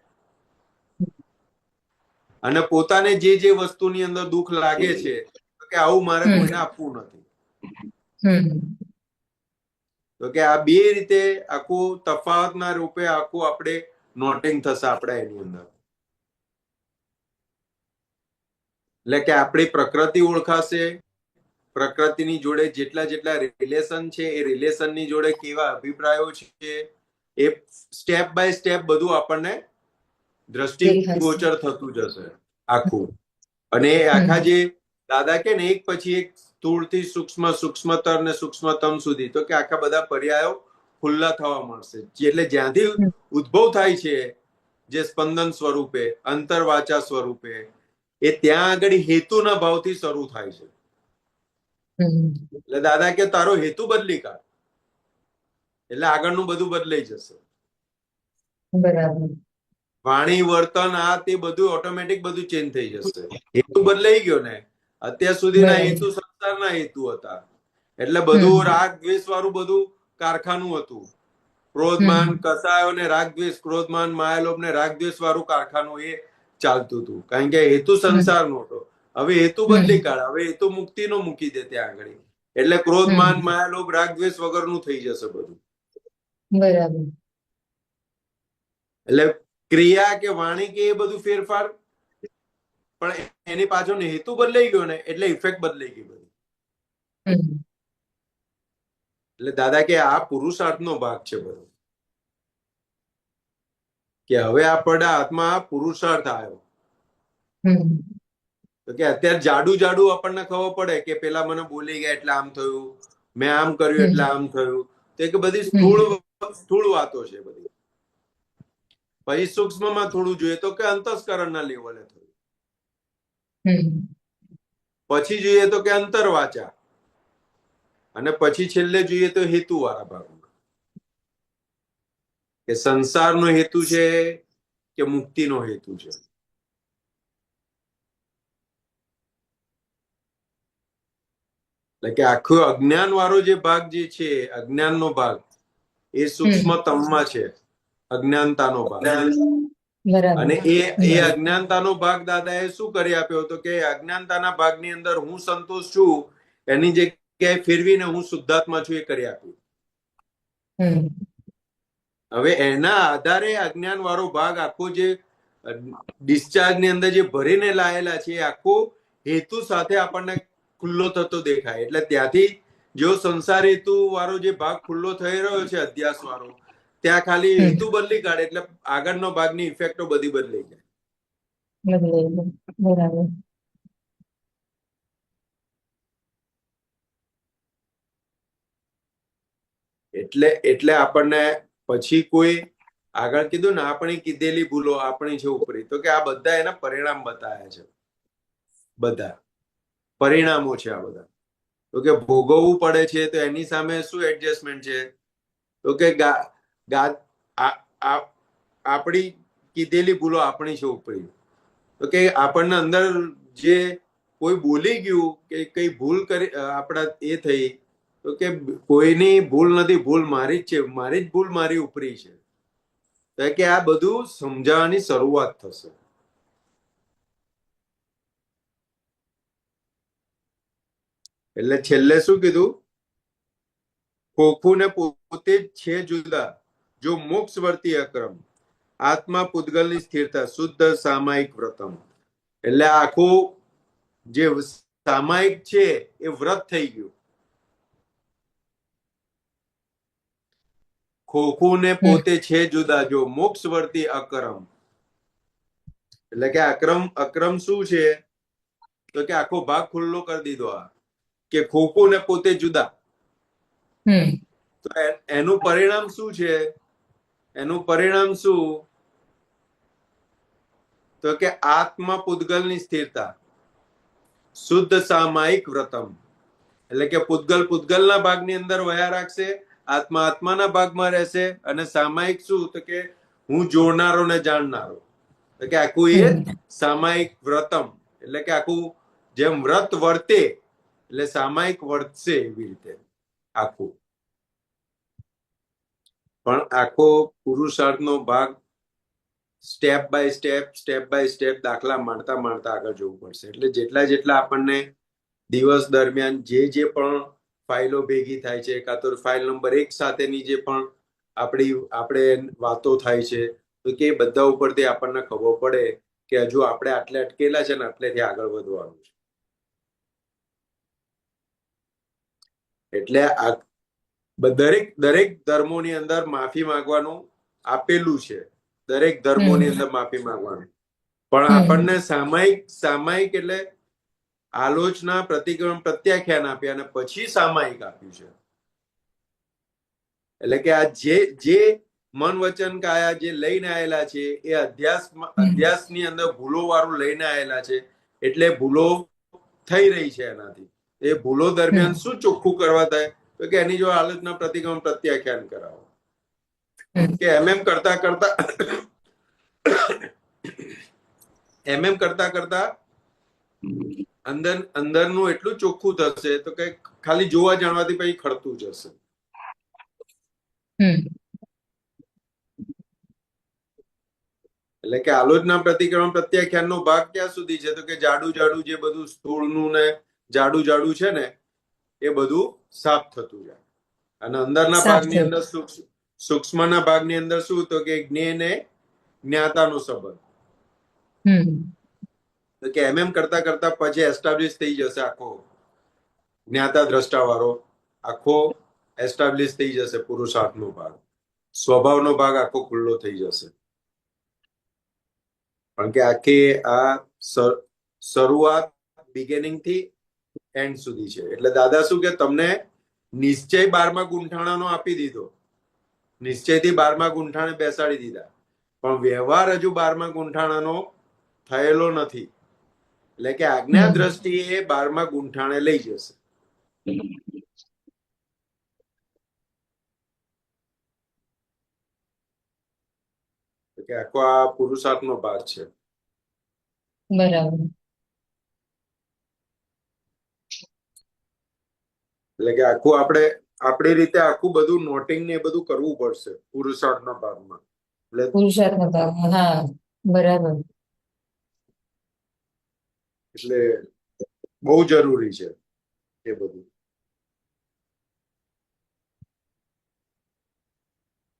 અને પોતાને જે વસ્તુની અંદર દુઃખ લાગે છે તો કે આવું મારે કોઈને આપવું નથી. તો કે આ બે રીતે આખું તફાવતના રૂપે આખું આપણે નોટિંગ થશે આપણે એની અંદર. એટલે કે આપણી પ્રકૃતિ ઓળખાશે, પ્રકૃતિની જોડે જેટલા રિલેશન છે એ રિલેશનની જોડે કેવા અભિપ્રાયો છે એ સ્ટેપ બાય સ્ટેપ બધું આપણને દ્રષ્ટિગોચર થતું જશે આખું. અને આખા જે દાદા કે ને એક પછી એક સ્થૂળથી સૂક્ષ્મ, સૂક્ષ્મતર ને સૂક્ષ્મતમ સુધી, તો કે આખા બધા પર્યાયો ખુલ્લા થવા મળશે. એટલે જ્યાંથી ઉદ્ભવ થાય છે જે સ્પંદન સ્વરૂપે, અંતરવાચા સ્વરૂપે, એ ત્યાં આગળ હેતુના ભાવથી શરૂ થાય છે. એટલે દાદા કે તારો હેતુ બદલી કાઢ, એટલે આગળનું બધું બદલાઈ જશે. બરાબર. વાણી, વર્તન, આ તે બધું ઓટોમેટિક બધું ચેન્જ થઈ જશે. હેતુ બદલાઈ ગયો ને. અત્યાર સુધીના હેતુ સંસારના હેતુ હતા, એટલે બધું રાગ દ્વેષ વાળું બધું કારખાનું હતું. ક્રોધમાન કસાયો ને રાગ દ્વેષ, ક્રોધમાન માયાલોભ ને રાગ દ્વેષ વાળું કારખાનું એ ચાલતું હતું, કારણ કે હેતુ સંસારનો હતો. હવે હેતુ બદલી કાઢ, હવે હેતુ મુક્તિનો મૂકી દે ત્યાં આગળ, એટલે ક્રોધમાન માયાલોભ રાગ દ્વેષ વગરનું થઈ જશે બધું. બરાબર. એટલે ક્રિયા કે વાણી કે એ બધું ફેરફાર, પણ એની પાછળનો હેતુ બદલાઈ ગયો ને એટલે ઇફેક્ટ બદલાઈ ગઈ બધી. એટલે દાદા કે આ પુરુષાર્થનો ભાગ છે બધો, કે હવે આપણા હાથમાં પુરુષાર્થ આવ્યો. તો કે અત્યારે જાડું આપણને ખબર પડે કે પેલા મને બોલી ગયા એટલે આમ થયું, મેં આમ કર્યું એટલે આમ થયું. તો કે બધી સ્થૂળ વાતો છે બધી. પછી સૂક્ષ્મમાં થોડું જોઈએ તો કે અંતસ્કરણના લેવલે થયું. પછી જોઈએ તો કે અંતરવાચા, અને પછી છેલ્લે જોઈએ તો હેતુ વાળા ભાગમાં, કે સંસારનો હેતુ છે કે મુક્તિનો હેતુ છે. એટલે કે આખો અજ્ઞાન વાળો જે ભાગ જે છે, અજ્ઞાનનો ભાગ, એ સૂક્ષ્મતમમાં છે, અજ્ઞાનતાનો ભાગ. અને એ અજ્ઞાનતાનો ભાગ દાદાએ શું કરી આપ્યો હતો કે અજ્ઞાનતાના ભાગની અંદર હું સંતોષ છું એની જગ્યાએ ફેરવીને હું શુદ્ધાત્મા છું એ કરી આપ્યું. હવે એના આધારે અજ્ઞાન વાળો ભાગ આખો જે ડિસ્ચાર્જ ની અંદર જે ભરીને લાયેલા છે એ આખો હેતુ સાથે આપણને ખુલ્લો થતો દેખાય. એટલે ત્યાંથી જો સંસાર હેતુ વાળો જે ભાગ ખુલ્લો થઈ રહ્યો છે, અધ્યાસ વાળો, ત્યાં ખાલી હેતુ બદલી કાઢે એટલે આગળનો ભાગની ઇફેક્ટો બધી બદલાઈ જાય. બરાબર. એટલે આપણને પછી કોઈ આગળ કીધું ને, આપણી કીધેલી ભૂલો આપણી છે ઉપરી, તો કે આ બધા એના પરિણામ બતાવ્યા છે. બધા પરિણામો છે આ બધા. તો કે ભોગવવું પડે છે, તો એની સામે શું એડજસ્ટમેન્ટ છે? તો કે આપણી કીધેલી ભૂલો આપણી છે ઉપરી. તો કે આપણને અંદર જે કોઈ બોલી ગયું કે કઈ ભૂલ કરી આપણા એ થઈ, તો કે કોઈની ભૂલ નથી, ભૂલ મારી જ છે, મારી જ ભૂલ મારી ઉપરી છે. તો કે આ બધું સમજાવવાની શરૂઆત થશે. એટલે છેલ્લે શું કીધું? ખોખું ને પોતે જ છે જુદા, જો મોક્ષ વર્તી અક્રમ, આત્મા પૂતગલની સ્થિરતા, શુદ્ધ સામાયિક વ્રતમ. એટલે આખું જે સામાયિક છે એ વ્રત થઈ ગયું. ખોખું ને પોતે છે જુદા, જો મોક્ષ વર્તી અક્રમ. એટલે કે અક્રમ શું છે? તો કે આખો ભાગ ખુલ્લો કરી દીધો આ, કે ખોખું ને પોતે જુદા. તો એનું પરિણામ શું છે? એનું પરિણામ શું? તો કે આત્મા પૂતગલની સ્થિરતા, શુદ્ધ સામાયિક વ્રતમ. એટલે કે પૂતગલના ભાગની અંદર વયા રાખશે, આત્મા આત્માના ભાગમાં રહેશે, અને સામાયિક શું? તો કે હું જોનારો ને જાણનારો. તો કે આખું એ સામાયિક વ્રતમ, એટલે કે આખું જેમ વ્રત વર્તે એટલે સામાયિક વર્તશે એવી રીતે આખું. પણ આખો પુરુષાર્થનો ભાગ સ્ટેપ બાય સ્ટેપ દાખલા માંડતા આગળ જવું પડશે. એટલે જેટલા આપણને દિવસ દરમિયાન જે પણ ફાઇલો ભેગી થાય છે, કાં તો ફાઇલ નંબર 1 સાથેની જે પણ આપણે વાતો થાય છે, તો કે બધા ઉપરથી આપણને ખબર પડે કે હજુ આપણે આટલે અટકેલા છે ને આટલેથી આગળ વધવાનું છે. એટલે દરેક ધર્મોની અંદર માફી માંગવાનું આપેલું છે, દરેક ધર્મોની અંદર માફી માંગવાનું. પણ આપણને સામાયિક એટલે આલોચના, પ્રતિક્રમણ, પ્રત્યાખ્યાન આપ્યા અને પછી સામાયિક આપ્યું છે. એટલે કે આ જે મન વચન કાયા જે લઈને આવેલા છે એ અધ્યાસની અંદર ભૂલો વાળું લઈને આવેલા છે. એટલે ભૂલો થઈ રહી છે એનાથી. એ ભૂલો દરમિયાન શું ચોખ્ખું કરવા થાય? તો કે એની જો આલોચના, પ્રતિક્રમણ, પ્રત્યાખ્યાન કરાવો. કે એમ કરતા અંદરનું એટલું ચોખ્ખું થશે તો કે ખાલી જોવા જાણવાથી પછી ખડતું જશે. એટલે કે આલોચના, પ્રતિક્રમણ, પ્રત્યાખ્યાનનો ભાગ ક્યાં સુધી છે? તો કે જાડું જે બધું સ્થૂળનું ને જાડું છે ને એ બધું સાફ થતું જાય. અને અંદરના ભાગની અંદર સૂક્ષ્મના ભાગની અંદર શું? તો કે જ્ઞેય ને જ્ઞાતાનો સંબંધ. તો કે એમ કરતા પછી એસ્ટાબ્લિશ થઈ જશે આખો જ્ઞાતા દ્રષ્ટા વાળો આખો એસ્ટાબ્લિશ થઈ જશે. પુરુષાર્થનો ભાગ, સ્વભાવનો ભાગ આખો ખુલ્લો થઈ જશે. કારણ કે આખી આ શરૂઆત બિગિનિંગ થી એન્ડ સુધી છે. એટલે દાદા શું કે તમને નિશ્ચય 12મા ગુંઠાણાનો આપી દીધો, નિશ્ચયથી 12મા ગુંઠાણે બેસાડી દીધા, પણ વ્યવહાર હજુ 12મા ગુંઠાણાનો થયેલો નથી. એટલે કે આજ્ઞા દ્રષ્ટિએ 12મા ગુંઠાણે લઈ જશે. કે આખો આ પુરુષાર્થનો ભાગ છે. બરાબર. એટલે કે આખું આપણી રીતે આખું બધું નોટિંગ ને એ બધું કરવું પડશે પુરુષાર્થના ભાગમાં. એટલે પુરુષાર્થના ભાગમાં, હા બરાબર. એટલે બહુ જરૂરી છે એ બધું.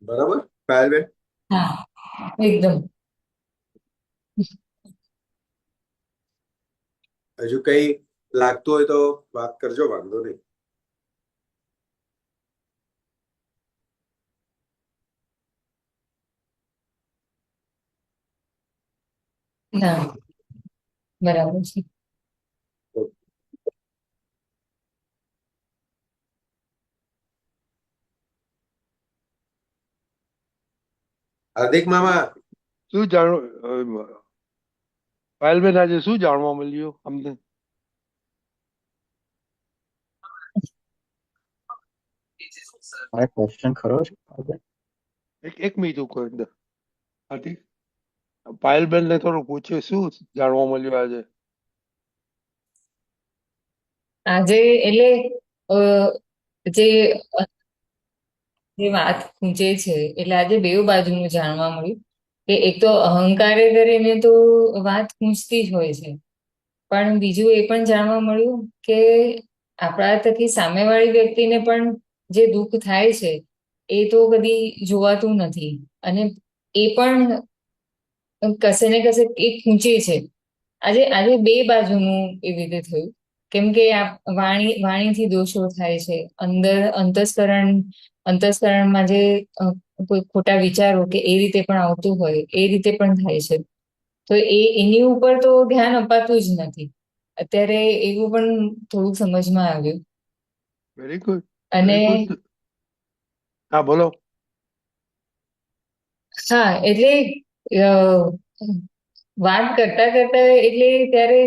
બરાબર પાયલબેન? હા એકદમ. હજુ કઈ લાગતું હોય તો વાત કરજો, વાંધો નહીં. ના બરાબર છે. હાર્દિક મામા, શું જાણવું પાયલબેન, આજે શું જાણવા મળ્યું અમને? મારે ક્વેશ્ચન ખરો છે? એક મિનિટ ઉભો અંદર. હાથી પાયલબેન ને થોડું પૂછે શું જાણવા મળ્યું આજે? આજે એટલે અ, જે જે વાત ખૂંચે છે એટલે આજે બેઉ બાજુનું જાણવા મળ્યું કે એક તો અહંકારે કરીને તો વાત ખૂંચતી જ હોય છે, પણ બીજું એ પણ જાણવા મળ્યું કે આપણા થકી સામેવાળી વ્યક્તિને પણ જે દુઃખ થાય છે એ તો કદી જોવાતું નથી, અને એ પણ કશે ને કશે એ ખૂંચે છે. આજે આજે બે બાજુનું એવી રીતે થયું, કેમ કે વાણીથી દોષો થાય છે, અંતસ્કરણમાં જે કોઈ ખોટા વિચારો કે એ રીતે પણ આવતું હોય એ રીતે પણ થાય છે. તો એની ઉપર તો ધ્યાન અપાતું જ નથી અત્યારે, એવું પણ થોડુંક સમજમાં આવ્યું. વેરી ગુડ, અને વેરી ગુડ. હા બોલો. હા એટલે વાત કરતા કરતા એટલે ત્યારે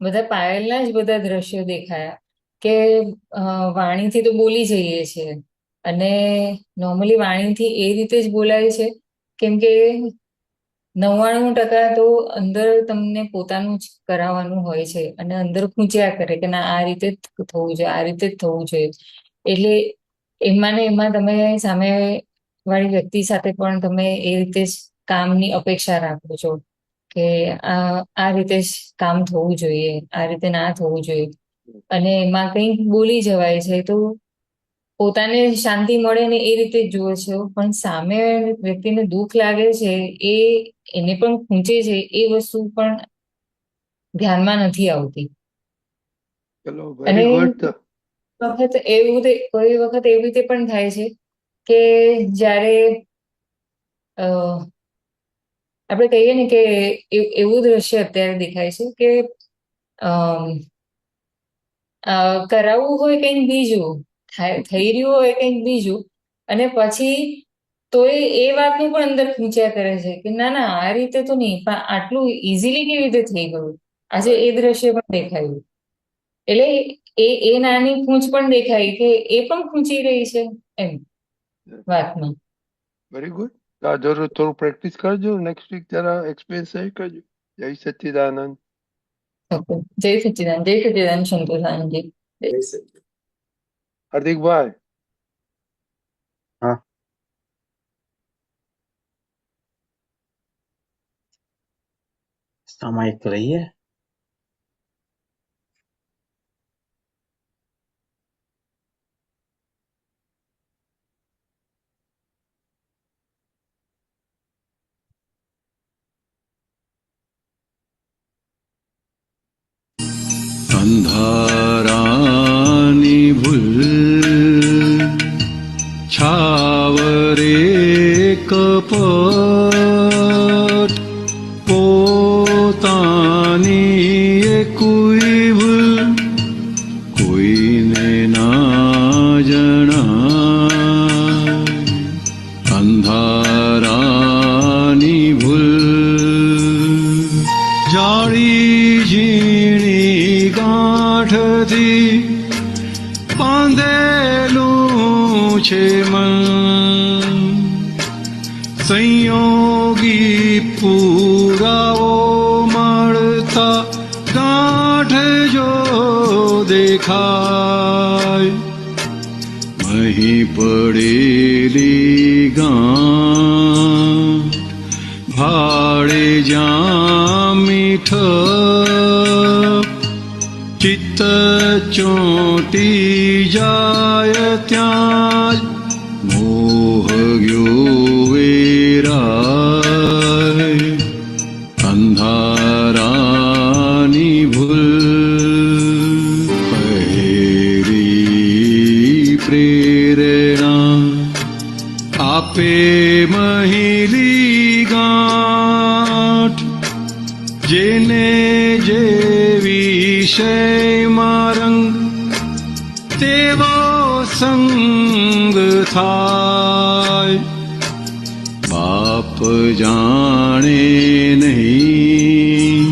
બધા પાયલના જ બધા દ્રશ્યો દેખાયા કે વાણીથી તો બોલી જઈએ છીએ, અને નોર્મલી વાણીથી એ રીતે જ બોલાય છે કેમ કે 99% તો અંદર તમને પોતાનું જ કરાવવાનું હોય છે, અને અંદર ખૂંચ્યા કરે કે ના આ રીતે જ થવું જોઈએ, આ રીતે જ થવું જોઈએ. એટલે એમાં ને એમાં તમે સામે વાળી વ્યક્તિ સાથે પણ તમે એ રીતે જ કામની અપેક્ષા રાખો છો કે આ રીતે જ કામ થવું જોઈએ, આ રીતે ના થવું જોઈએ, અને એમાં કંઈક બોલી જવાય છે તો પોતાને શાંતિ મળે ને એ રીતે જ જુએ છે, પણ સામે વ્યક્તિને દુઃખ લાગે છે એને પણ ખૂંચે છે, એ વસ્તુ પણ ધ્યાનમાં નથી આવતી. ચલો અને વેરી ગુડ. કોઈ વખત એવી રીતે પણ થાય છે કે જ્યારે આપણે કહીએ ને કે એવું દ્રશ્ય અત્યારે દેખાય છે કે કરાવવું હોય કંઈક બીજું, થઈ રહ્યું હોય કંઈક બીજું, અને પછી તોય એ વાતનું પણ અંદર ખૂંચ્યા કરે છે કે ના ના આ રીતે તો નહીં, પણ આટલું ઇઝીલી કેવી રીતે થઈ ગયું. આજે એ દ્રશ્ય પણ દેખાયું, એટલે એ નાની ખૂંચ પણ દેખાય કે એ પણ ખૂંચી રહી છે એમ વાતમાં. Very good. જરૂર થોડું પ્રેક્ટિસ કરજો, નેક્સ્ટ વીક જરા એક્સપિરિયન્સ શેર કરજો. જય સચ્ચિદાનંદ. ઓકે, જય સચ્ચિદાનંદ, જય સચ્ચિદાનંદ શંકરસાનજી. હાર્દિકભાઈ. હા, સામાયિક લઈએ. અંધારાની ભૂલ છાવરે કપટ પોતાની એ કોઈ ભૂલ કોઈને ના જણાય. અંધારાની ભૂલ જાળી ઝીણી ગાંઠથી બાંધેલું છે મન, સંયોગી પુરાવો મળતા ગાંઠ જો દેખાય. મહી પડેલી ગાંઠ ભાડે જ્યાં મીઠ ચિત્ત ચોંટી જાય ત્યાં જ મોહ ગયો વેરાય. અંધારાની ભૂલ પહેરી પ્રેરણા આપે મહિલી ગાંઠ, જેને જે વિષયમાં રંગ તેવો સંગ થાય. જાણે નહીં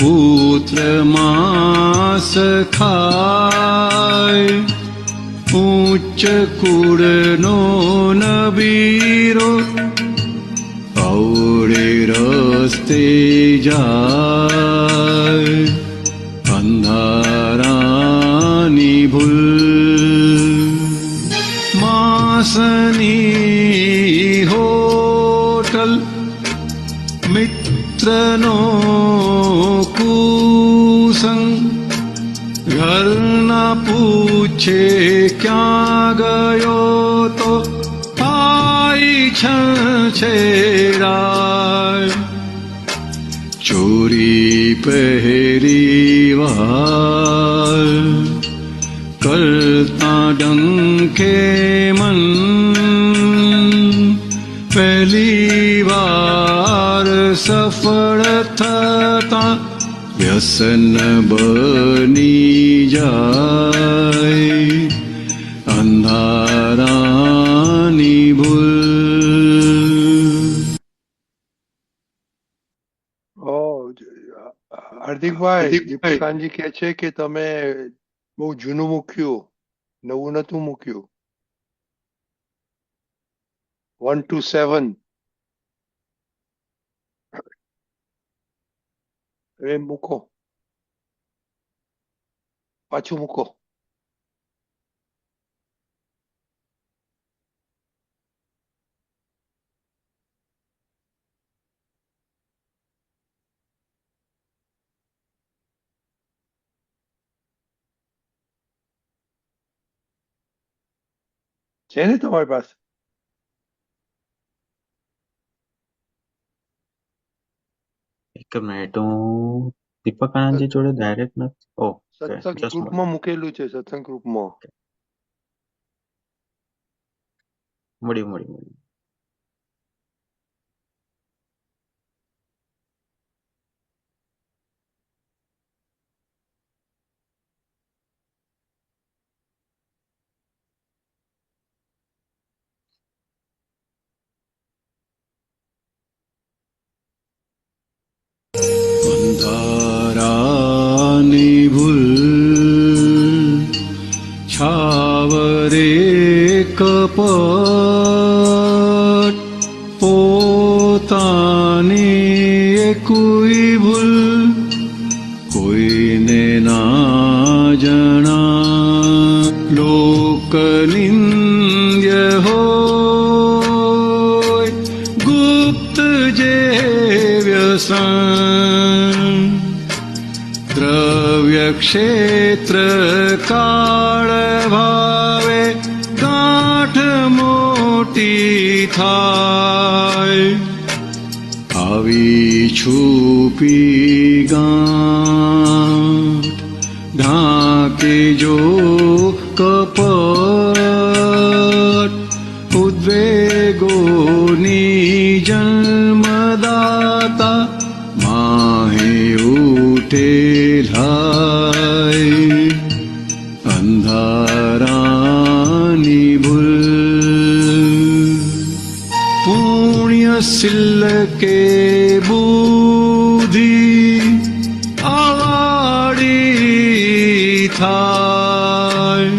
પુત્ર માંસ ખાય ઉચ્ચ કુળનો નબીરો અવળે રસ્તે જાય અંધારાની ભૂલ માસની હોટલ મિત્રનો કુસંગ ઘરના પૂછે ક્યાં ગયો તો આઈ છેડાય ચોરી પહેરી વાર કરતા ડંકે મન પહેલી વાર સફળ થતા વ્યસન બની જાય અંધારાની ભૂલ. હાર્દિકભાઈ દીપકાનજી કહે છે કે તમે બહુ જૂનું મૂક્યું, નવું નતું મૂક્યું. 1 to 7 એ મૂકો, પાછું મૂકો. છે ને તમારી પાસે? એક મિનિટ, હું દીપક આનંદજી જોડે ડાયરેક્ટ નથી. ઓકે, સત્સંગ જસ્ટ ગ્રુપમાં મૂકેલું છે, સત્સંગ ગ્રુપમાં. મળ્યું. અંધારાની ભૂલ છાવરે કપટ પોતાની કોઈ ભૂલ કોઈને ના જણા લોકનિંદ્ય હોય ગુપ્ત જે વ્યસન દ્રવ્ય ક્ષેત્ર કાળ ભાવે ગાંઠ મોટી થાય આવી છુપી ગાંઠ ઢાંકે જો કપટ ઉદ્વેગોની જન્મદાતા માહે ઉઠેલાય અંધારાની ભૂલ પુણ્ય સિલ કે બુદ્ધિ આવાડી થાય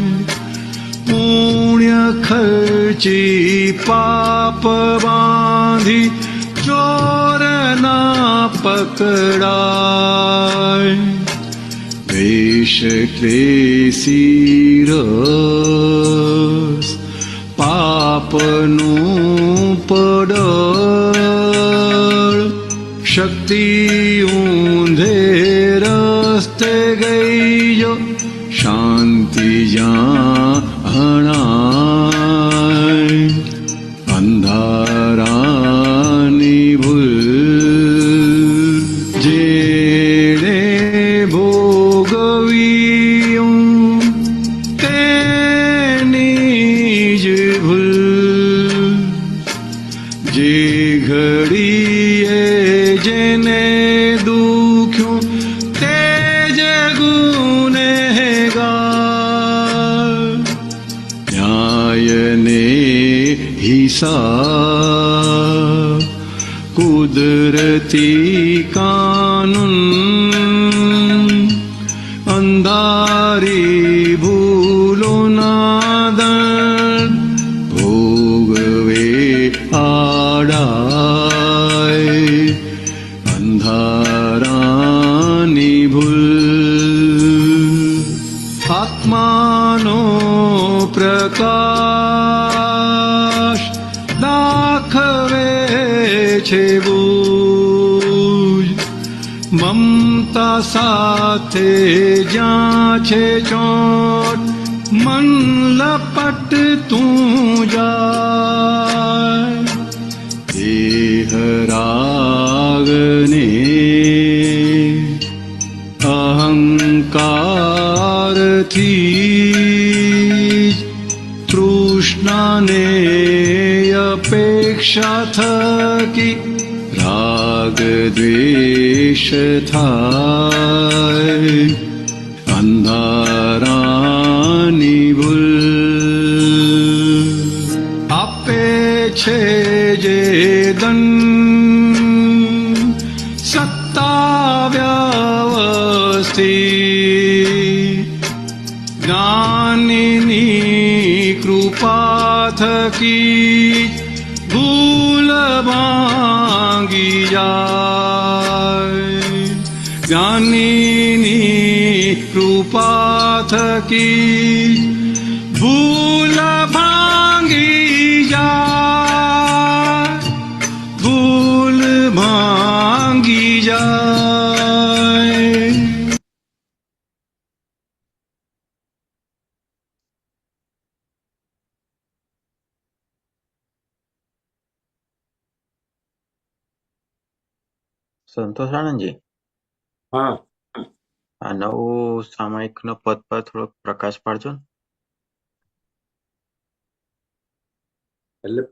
પુણ્ય ખર્ચી પાપ બાંધી ચોર ના પકડાય વેશ ક્લેશી રસ પાપનું પડળ શક્તિ ઊંધે રસ્તે ગઈ જો શાંતિ જ્યાં હણાય અંધારાની ભૂલ જેણે ભોગવ્યું તેની જ ભૂલ જે ઘડીએ જેને દુખ્યું તે જ ગુનેગાર ન્યાયને હિસાબ કુદરતી કાનૂન અંધારી ભૂલોના દંડ ભોગવે આડાય અંધારાની ભૂલ આત્માનો પ્રકાશ દાખવે છે બુજ મમતા સાથે જ્યાં છે ચોટ મન લપટતું જાય દેહ રાગને અહંકારથી તૃષ્ણાને અપેક્ષા થકી રાગ દ્વેષ થાય અંધારાની ભૂલ આપે છે જે દંડ સત્તા વ્યવસ્થિત જ્ઞાનીની કૃપા થકી ભૂલ ભાંગી જાય જ્ઞાનીની કૃપા થકી ભૂલ ભાંગી જાય ભૂલ ભાંગી જાય સંતોષ આનંદજી, હા, આ નવું સામાયિકનો પદ પર થોડોક પ્રકાશ પાડજો ને. એટલે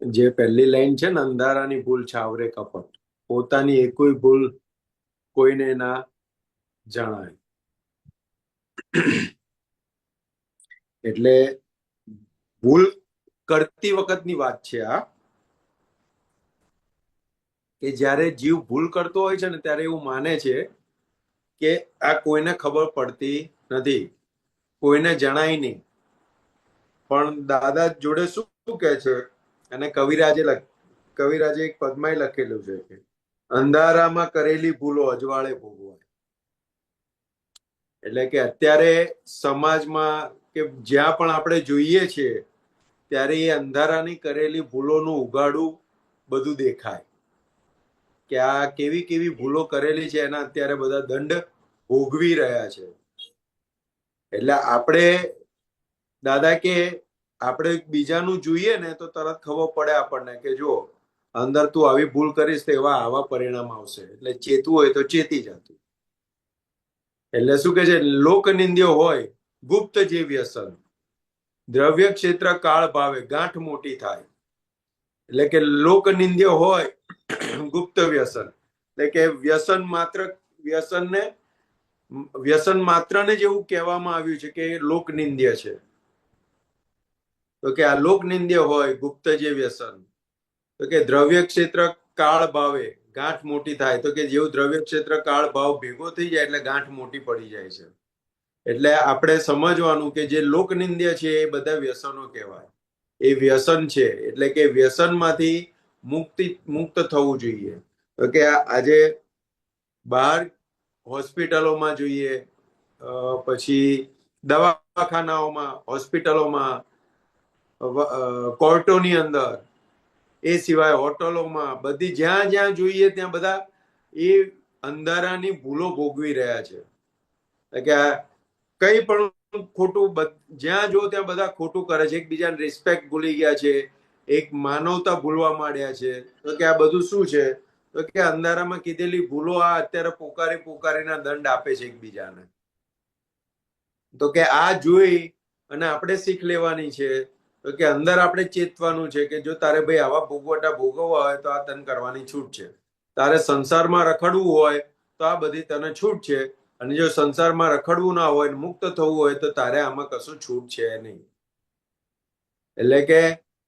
જે પહેલી લાઈન છે ને, અંધારાની ભૂલ છાવરે કપટ, પોતાની એકોય ભૂલ કોઈને ના જણાય. એટલે ભૂલ કરતી વખતની વાત છે આ, કે જ્યારે જીવ ભૂલ કરતો હોય છે ને ત્યારે એવું માને છે કે આ કોઈને ખબર પડતી નથી, કોઈને જણાય નહીં. પણ દાદા જોડે શું કહે છે, અને કવિરાજે એક પદમાં લખેલું છે કે અંધારામાં કરેલી ભૂલો અજવાળે ભોગવાય. એટલે કે અત્યારે સમાજમાં કે જ્યાં પણ આપણે જોઈએ છીએ ત્યારે એ અંધારાની કરેલી ભૂલોનું ઉગાડું બધું દેખાય, કે આ કેવી કેવી ભૂલો કરેલી છે એના અત્યારે બધા દંડ ભોગવી રહ્યા છે. એટલે આપણે દાદા કે આપણે બીજાનું જોઈએ ને તો તરત ખબર પડે આપણને કે જો અંદર તું આવી ભૂલ કરીશ તો એવા આવા પરિણામ આવશે, એટલે ચેતવું હોય તો ચેતી જતું. એટલે શું કે છે, લોકનિંદ્ય હોય ગુપ્ત જે વ્યસન, દ્રવ્ય ક્ષેત્ર કાળ ભાવે ગાંઠ મોટી થાય. એટલે કે લોકનિંદ્ય હોય ગુપ્ત વ્યસન, એટલે કે વ્યસન માત્રને જેવું કહેવામાં આવ્યું છે કે લોકનિંદ્ય છે. તો કે આ લોકનિંદ્ય હોય ગુપ્ત જે વ્યસન, તો કે દ્રવ્ય ક્ષેત્ર કાળ ભાવે ગાંઠ મોટી થાય. તો કે જેવું દ્રવ્ય ક્ષેત્ર કાળ ભાવ ભેગો થઈ જાય એટલે ગાંઠ મોટી પડી જાય છે. એટલે આપણે સમજવાનું કે જે લોકનિંદ્ય છે એ બધા વ્યસનો કહેવાય, એ વ્યસન છે. એટલે કે વ્યસનમાંથી મુક્ત થવું જોઈએ. તો કે આજે બહાર હોસ્પિટલોમાં જોઈએ, પછી દવાખાનાઓમાં, હોસ્પિટલોમાં, કોર્ટોની અંદર, એ સિવાય હોટલોમાં, બધી જ્યાં જ્યાં જોઈએ ત્યાં બધા એ અંધારાની ભૂલો ભોગવી રહ્યા છે. કે કઈ પણ ખોટું, જ્યાં જો ત્યાં બધા ખોટું કરે છે, એકબીજાને રિસ્પેક્ટ ભૂલી ગયા છે, એક માનવતા ભૂલવા માંડ્યા છે. તો કે આ બધું શું છે, તો કે અંધારામાં કીધેલી ભૂલો આ અત્યારે પોકારીના દંડ આપે છે એકબીજાને. તો કે આ જોઈ અને આપણે શીખ લેવાની છે. તો કે અંદર આપણે ચેતવાનું છે કે જો તારે ભાઈ આવા ભોગવટા ભોગવવા હોય તો આ તને કરવાની છૂટ છે. તારે સંસારમાં રખડવું હોય તો આ બધી તને છૂટ છે. અને જો સંસારમાં રખડવું ના હોય, મુક્ત થવું હોય તો તારે આમાં કશું છૂટ છે નહીં. એટલે કે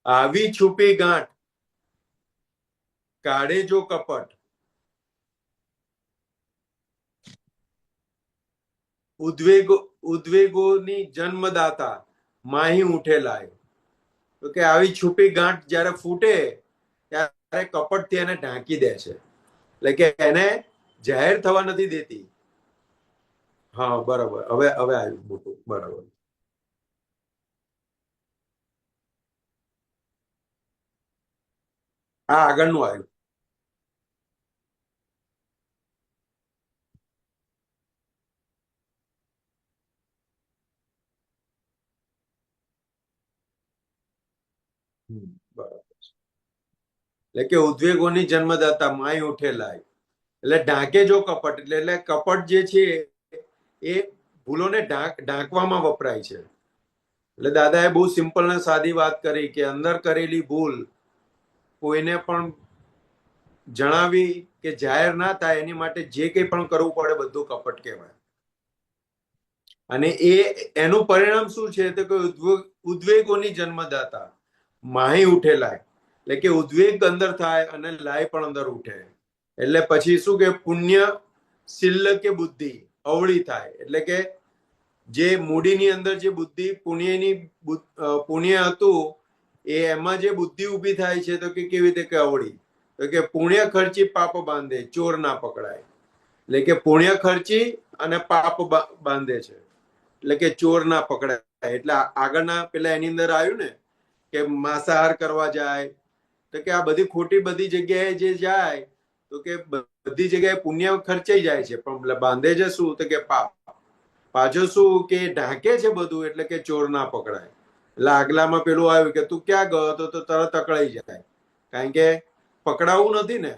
આવી છુપી ગાંઠ કાઢે જો કપટ, ઉદ્વેગોની જન્મદાતા માહી ઉઠેલાય. તો કે આવી છુપી ગાંઠ જ્યારે ફૂટે ત્યારે કપટથી એને ઢાંકી દે છે, એટલે કે એને જાહેર થવા નથી દેતી. હા બરાબર, હવે આવ્યું મોટું, બરાબર. આ આગળનું આવ્યું. બરાબર. એટલે કે ઉદ્વેગોની જન્મદાતા માય ઉઠેલાય, એટલે ઢાંકે જો કપટ, એટલે કપટ જે છે એ ભૂલોને ઢાંકવામાં વપરાય છે. એટલે દાદાએ બહુ સિમ્પલ ને સાદી વાત કરી કે અંદર કરેલી ભૂલ કોઈને પણ જણાવી કે જાહેર ના થાય એની માટે જે કંઈ પણ કરવું પડે બધું કપટ કહેવાય. અને એનું પરિણામ શું છે તો કે ઉદ્વેગોની જન્મદાતા માહી ઉઠેલાય, એટલે કે ઉદ્વેગ અંદર થાય અને લાય પણ અંદર ઉઠે. એટલે પછી શું કે પુણ્ય શિલ્લ કે બુદ્ધિ અવળી થાય, એટલે કે જે મૂડીની અંદર જે બુદ્ધિ પુણ્ય હતું એ એમાં જે બુદ્ધિ ઊભી થાય છે તો કે કેવી રીતે કે અવળી, તો કે પુણ્ય ખર્ચી પાપ બાંધે ચોર ના પકડાય. એટલે કે પુણ્ય ખર્ચી અને પાપ બાંધે છે, એટલે કે ચોર ના પકડાય. એટલે આગળના પેલા એની અંદર આવ્યું ને કે માંસાહાર કરવા જાય, તો કે આ બધી ખોટી બધી જગ્યાએ જે જાય તો કે બધી જગ્યાએ પુણ્ય ખર્ચાઈ જાય છે, પણ બાંધે છે શું તો કે પાપ. પાછો શું કે ઢાંકે છે બધું, એટલે કે ચોર ના પકડાય. એટલે આગલામાં પેલું આવ્યું કે તું ક્યાં ગયો તો તરત અકળાઈ જાય, કારણ કે પકડાવું નથી ને.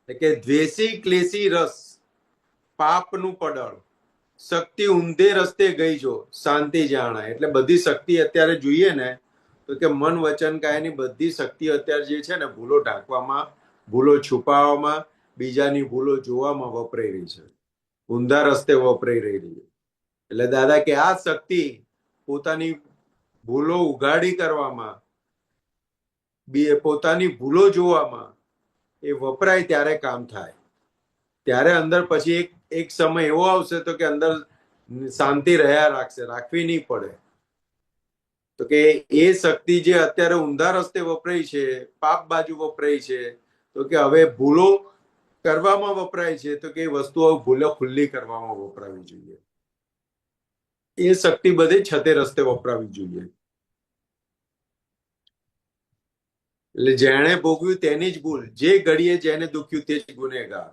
એટલે કે દ્વેષી ક્લેશી રસ પાપનું પડળ, શક્તિ ઊંધે રસ્તે ગઈ જો શાંતિ જાણાય. એટલે બધી શક્તિ અત્યારે જોઈએ ને તો કે મન વચન કાયની બધી શક્તિ અત્યારે જે છે ને ભૂલો ઢાંકવામાં, ભૂલો છુપાવવામાં, બીજાની ભૂલો જોવામાં વપરાઈ રહી છે, ઊંધા રસ્તે વપરાઈ રહી છે. એટલે દાદા કે આ શક્તિ પોતાની ભૂલો ઉઘાડી કરવામાં, પોતાની ભૂલો જોવામાં એ વપરાય ત્યારે કામ થાય. ત્યારે અંદર પછી એક સમય એવો આવશે તો કે અંદર શાંતિ રહ્યા રાખશે, રાખવી નહીં પડે. તો કે એ શક્તિ જે અત્યારે ઊંધા રસ્તે વપરાય છે, પાપ બાજુ વપરાય છે, તો કે હવે ભૂલો કરવામાં વપરાય છે, તો કે એ વસ્તુઓ ભૂલો ખુલ્લી કરવામાં વપરાવી જોઈએ. એ શક્તિ બધી છતે રસ્તે વપરાવી જોઈએ. એટલે જેણે ભોગવ્યું તેની જ ભૂલ, જે ઘડીએ જેને દુખ્યું તે જ ગુનેગાર.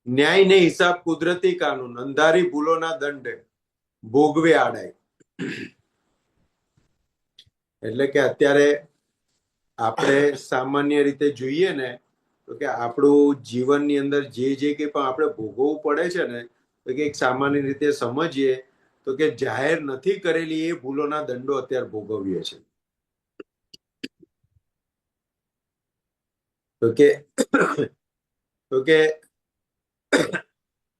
ન્યાય ને હિસાબ કુદરતી કાનૂન, અંધારી ભૂલોના દંડ ભોગવે આડાય. એટલે કે અત્યારે આપણે સામાન્ય રીતે જોઈએ ને તો કે આપણું જીવનની અંદર જે કંઈ પણ આપણે ભોગવવું પડે છે ને, તો કે એક સામાન્ય રીતે સમજીએ તો કે જાહેર નથી કરેલી એ ભૂલોના દંડો અત્યારે ભોગવીએ છીએ. તો કે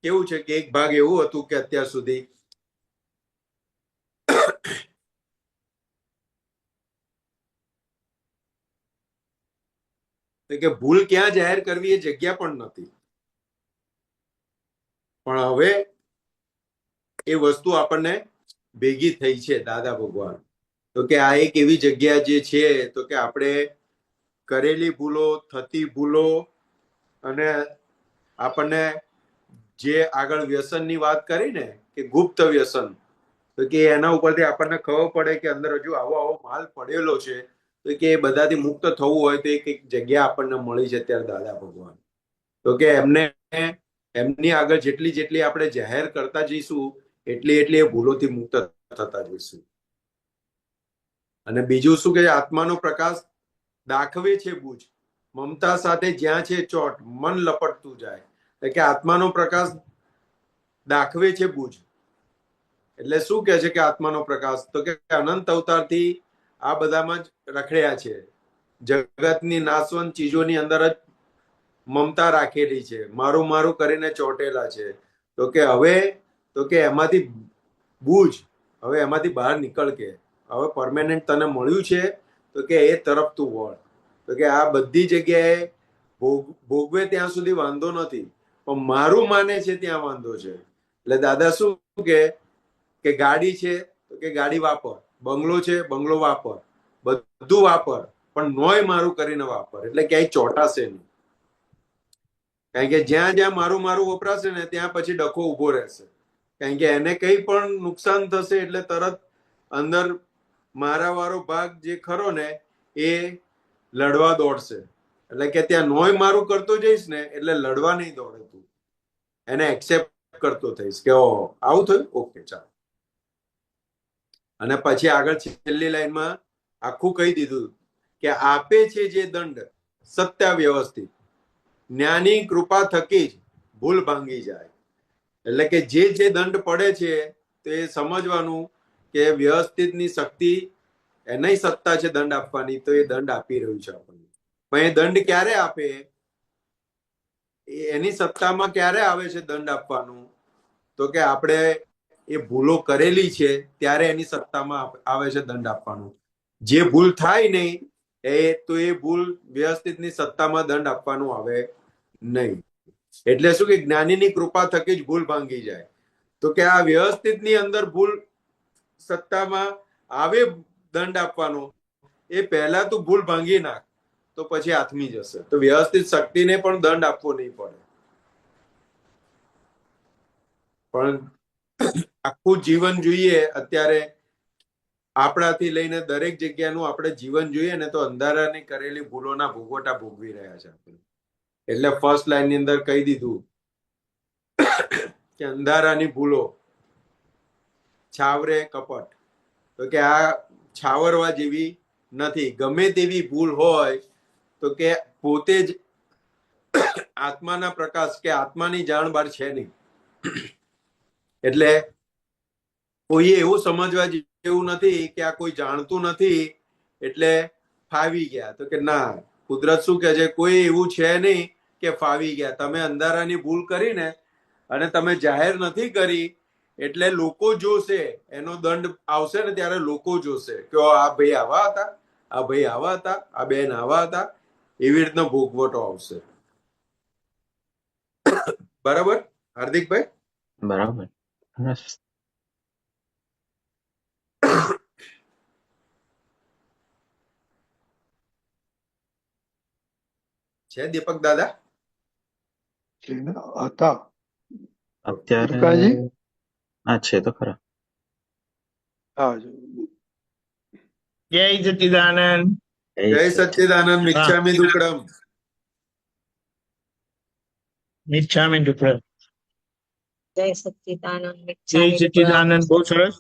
કેવું છે કે એક ભાગ એવું હતું કે અત્યાર સુધી કે ભૂલ ક્યાં જાહેર કરવી એ જગ્યા પણ નથી, પણ હવે એ વસ્તુ આપણને ભેગી થઈ છે દાદા ભગવાન. તો કે આ એક એવી જગ્યા જે છે તો કે આપણે કરેલી ભૂલો, થતી ભૂલો, અને આપણને જે આગળ વ્યસનની વાત કરી ને કે ગુપ્ત વ્યસન, તો કે એના ઉપરથી આપણને ખબર પડે કે અંદર હજુ આવો માલ પડેલો છે, તો કે એ બધાથી મુક્ત થવું હોય તો એક જગ્યા આપણને મળી છે ત્યારે દાદા ભગવાન. તો કે એમની આગળ જેટલી આપણે જાહેર કરતા જઈશું એટલી એ ભૂલોથી મુક્ત થતા જઈશું. અને બીજું શું કે આત્માનો પ્રકાશ દાખવે છે બુજ, મમતા સાથે જ્યાં છે ચોટ, મન લપટતું જાય. એટલે કે આત્માનો પ્રકાશ દાખવે છે બુજ, એટલે શું કે છે કે આત્માનો પ્રકાશ તો કે અનંત અવતારથી આ બધામાં જ રખડ્યા છે, જગતની નાશવંત ચીજોની અંદર જ મમતા રાખેલી છે, મારું મારું કરીને ચોટેલા છે. તો કે હવે તો કે એમાંથી બુજ, હવે એમાંથી બહાર નીકળ, કે હવે પરમેનન્ટ તને મળ્યું છે તો કે એ તરફ તું વળ. તો કે આ બધી જગ્યાએ ભોગવે ત્યાં સુધી વાંધો નથી, પણ મારું માને છે ત્યાં વાંધો છે. એટલે દાદા શું કે ગાડી છે તો કે ગાડી વાપર, બંગલો છે બંગલો વાપર, બધું વાપર, પણ નોય મારું કરીને વાપર, એટલે ક્યાંય ચોટાશે નહીં. કારણ કે જ્યાં જ્યાં મારું મારું વપરાશે ને ત્યાં પછી ડખો ઉભો રહેશે. કારણ કે એને કઈ પણ નુકસાન થશે એટલે તરત અંદર મારા વાળો ભાગ જે ખરો ને એ લડવા દોડશે. એટલે કે ત્યાં નોય મારું કરતો જઈશ ને એટલે લડવા નહીં દોડે, તું એને એક્સેપ્ટ કરતો થઈશ કે આવું થયું, ઓકે ચાલો. અને પછી આગળ છેલ્લી લાઈનમાં આખું કહી દીધું કે આપે છે જે દંડ સત્યાવ્યવસ્થિત, જ્ઞાની કૃપા થકી જ ભૂલ ભાંગી જાય. એટલે કે જે દંડ પડે છે તે સમજવાનું કે વ્યવસ્થિતની શક્તિ એની સત્તા છે દંડ આપવાની, તો એ દંડ આપી રહ્યું છે આપણને. પણ એ દંડ ક્યારે આપે, એની સત્તામાં ક્યારે આવે છે દંડ આપવાનું, તો કે આપણે એ ભૂલો કરેલી છે ત્યારે એની સત્તામાં આવે છે દંડ આપવાનું. જે ભૂલ થાય નહીં તો એ ભૂલ વ્યવસ્થિતની સત્તામાં દંડ આપવાનું આવે નહીં. એટલે શું કે જ્ઞાનીની કૃપા થકી જ ભૂલ ભાંગી જાય. તો કે આ વ્યવસ્થિતની અંદર ભૂલ સત્તામાં આવે દંડ આપવાનો, એ પહેલા તું ભૂલ ભાંગી નાખ તો પછી આથમી જશે. તો વ્યવસ્થિત શક્તિને પણ દંડ આપવો નહીં પડે. પણ આખું જીવન જોઈએ અત્યારે આપણાથી લઈને દરેક જગ્યાનું આપણે જીવન જોઈએ ને તો અંધારાની કરેલી ભૂલોના ભોગવટા ભોગવી રહ્યા છે આપણે. એટલે ફર્સ્ટ લાઈન ની અંદર કહી દીધું કે અંધારાની ભૂલો છાવરે કપટ, તો કે આ છાવરવા જેવી નથી. ગમે તેવી ભૂલ હોય તો કે પોતે જ આત્માના પ્રકાશ કે આત્માની જાણ બહાર છે નહીં. એટલે કોઈએ એવું સમજવા જેવું નથી કે આ કોઈ જાણતું નથી એટલે ફાવી ગયા. તો કે ના, કુદરત શું કે છે, કોઈ એવું છે નહીં કે ફાવી ગયા. તમે અંધારાની ભૂલ કરીને અને તમે જાહેર નથી કરી એટલે લોકો જોશે, એનો દંડ આવશે ને ત્યારે લોકો જોશે કે આ ભાઈ આવા હતા, આ ભાઈ આવા હતા, આ બેન આવા હતા, એવી રીતનો ભોગવટો આવશે. બરાબર હાર્દિકભાઈ? બરાબર. સરસ. છે દીપક દાદા? હતા અત્યારે દીપકાજી? હા છે તો ખરા. હા, જય સચ્ચિદાનંદ. જય સચ્ચિદાનંદ. મિચ્છામિ દુક્કડમ. મિચ્છામિ દુક્કડમ. જય સચ્ચિદાનંદ. જય સચ્ચિદાનંદ. બહુ સરસ.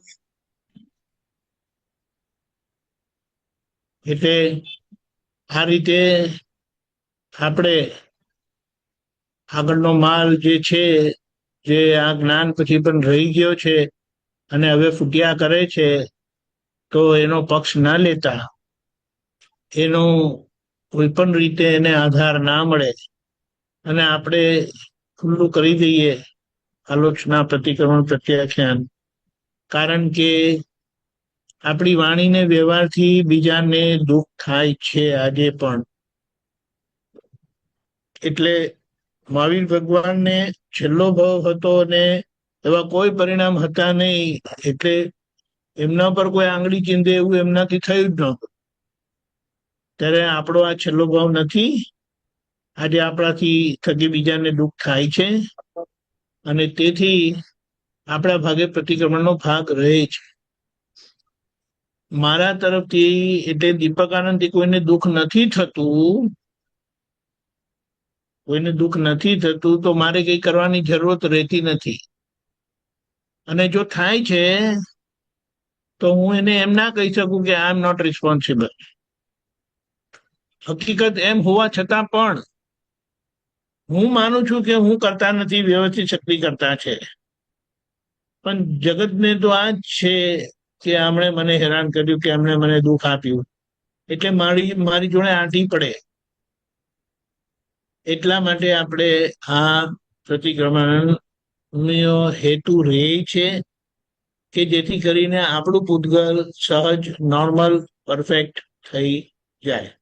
એટલે આ રીતે આપણે આગળનો માલ જે છે, જે આ જ્ઞાન પછી પણ રહી ગયો છે અને હવે ફૂટ્યા કરે છે, તો એનો પક્ષ ના લેતા, એનો કોઈ પણ રીતે એને આધાર ના મળે અને આપણે ખુલ્લું કરી દઈએ આલોચના, પ્રતિક્રમણ, પ્રત્યાખ્યાન. કારણ કે આપણી વાણીને વ્યવહારથી બીજાને દુઃખ થાય છે આજે પણ. એટલે મહાવીર ભગવાનને છેલ્લો ભાવ હતો અને એવા કોઈ પરિણામ હતા નહીં, એટલે એમના પર કોઈ આંગળી ચીંધે એવું એમનાથી થયું જ નહોતું. ત્યારે આપણો આ છેલ્લો ભાવ નથી. આજે આપણાથી થકી બીજાને દુઃખ થાય છે અને તેથી આપણા ભાગે પ્રતિક્રમણનો ભાગ રહે છે. મારા તરફથી એટલે દીપકાનંદથી કોઈને દુઃખ નથી થતું, કોઈને દુઃખ નથી થતું તો મારે કઈ કરવાની જરૂરત રહેતી નથી. અને જો થાય છે તો હું એને એમ ના કહી શકું કે આઈ એમ નોટ રિસ્પોન્સિબલ. હકીકત એમ હોવા છતાં પણ હું માનું છું કે હું કરતા નથી, વ્યવસ્થિત શક્તિ કરતા છે. પણ જગતને તો આ જ છે કે આમણે મને હેરાન કર્યું, કે એમણે મને દુઃખ આપ્યું, એટલે મારી જોડે આંટી પડે. એટલા માટે આપણે આ પ્રતિક્રમણનો હેતુ રહે છે કે જેથી કરીને આપણું પૂતગલ સહજ, નોર્મલ, પરફેક્ટ થઈ જાય.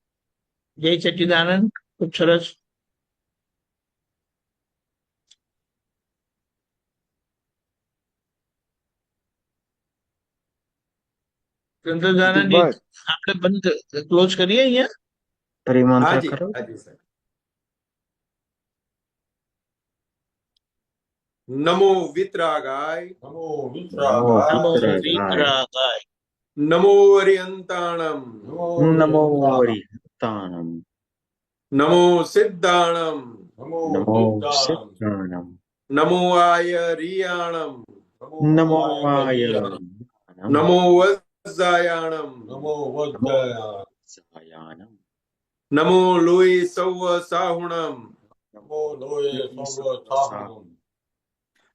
જય સચ્ચિદાનંદ. ખૂબ સરસ. સંતોષાનંદજી, હાર્દિકભાઈ આપણે બંધ ક્લોઝ કરીએ અહીંયા. પરિમંત્ર હાજી કરો. હાજી સર. નમો વિતરાગાય, નમો નમો વિતરાગાય. વિતરાગાય. નમો અરિયંતાણમ, નમો વરિહંતાણમ. નમો સિદ્ધાણમ, નમો સિદ્ધાણમ. નમો આયરિયાણમ, નમો વાયણમ. નમો વજ્જાયાણમ, સાયાણમ. નમો લોય સૌ સાહુણમ,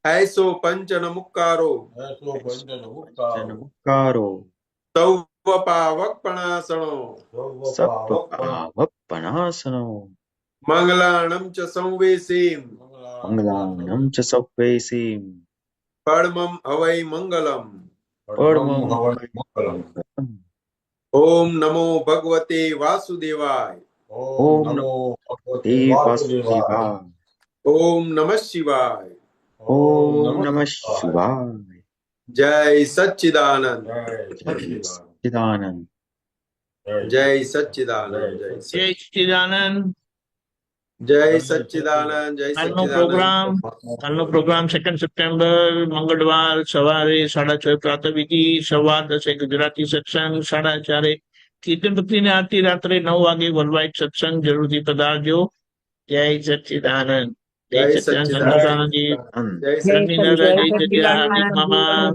ऐसो पंचन मुक्कारो, જનમુકારો. सौ पावक पणासनो, સપ્ત પાવક પણાસનો. मंगलाणम च संवेसीम, મંગલાણમ ચ સૌવેસીમ. परमम हवै मंगलम. પરમં ओम नमो भगवते वासुदेवाय, ઓમ નમો ભગવતે વાસુદેવાય. ओम नमः शिवाय. ઓમ નમઃ શિવાય. जय सच्चिदानंद, સચ્ચિદાનંદ. जय सच्चिदानंद, जय જય સચ્ચિદાનંદ. जय सच्चिदानंद, जय કાલનો પ્રોગ્રામ 2 સપ્ટેમ્બર મંગળવાર સવારે 6:30 પ્રાતઃવિધિ, 10:15 ગુજરાતી સત્સંગ, 4:30 કીર્તન ભક્તિ ને આરતી, રાત્રે 9 વાગે વર્લ્ડવાઇડ સત્સંગ. જરૂરથી પધારજો. જય સચ્ચિદાનંદ. જય સચ્ચિદાનંદ. સંતોષાનંદજી, जय જય સચ્ચિદાનંદ. હાર્દિક મામા,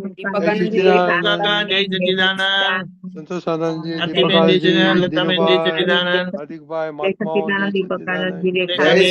કાકા, જય સચ્ચિદાનંદ. સંતોષાનંદજી, આરતીબેન, જય દીપકાનંદજી, સચ્ચિદાનંદ. લતાબેન, જય દિનુભાઈ, સચ્ચિદાનંદ. હાર્દિકભાઈ, મહાત્માઓ, જય સચ્ચિદાનંદ. જય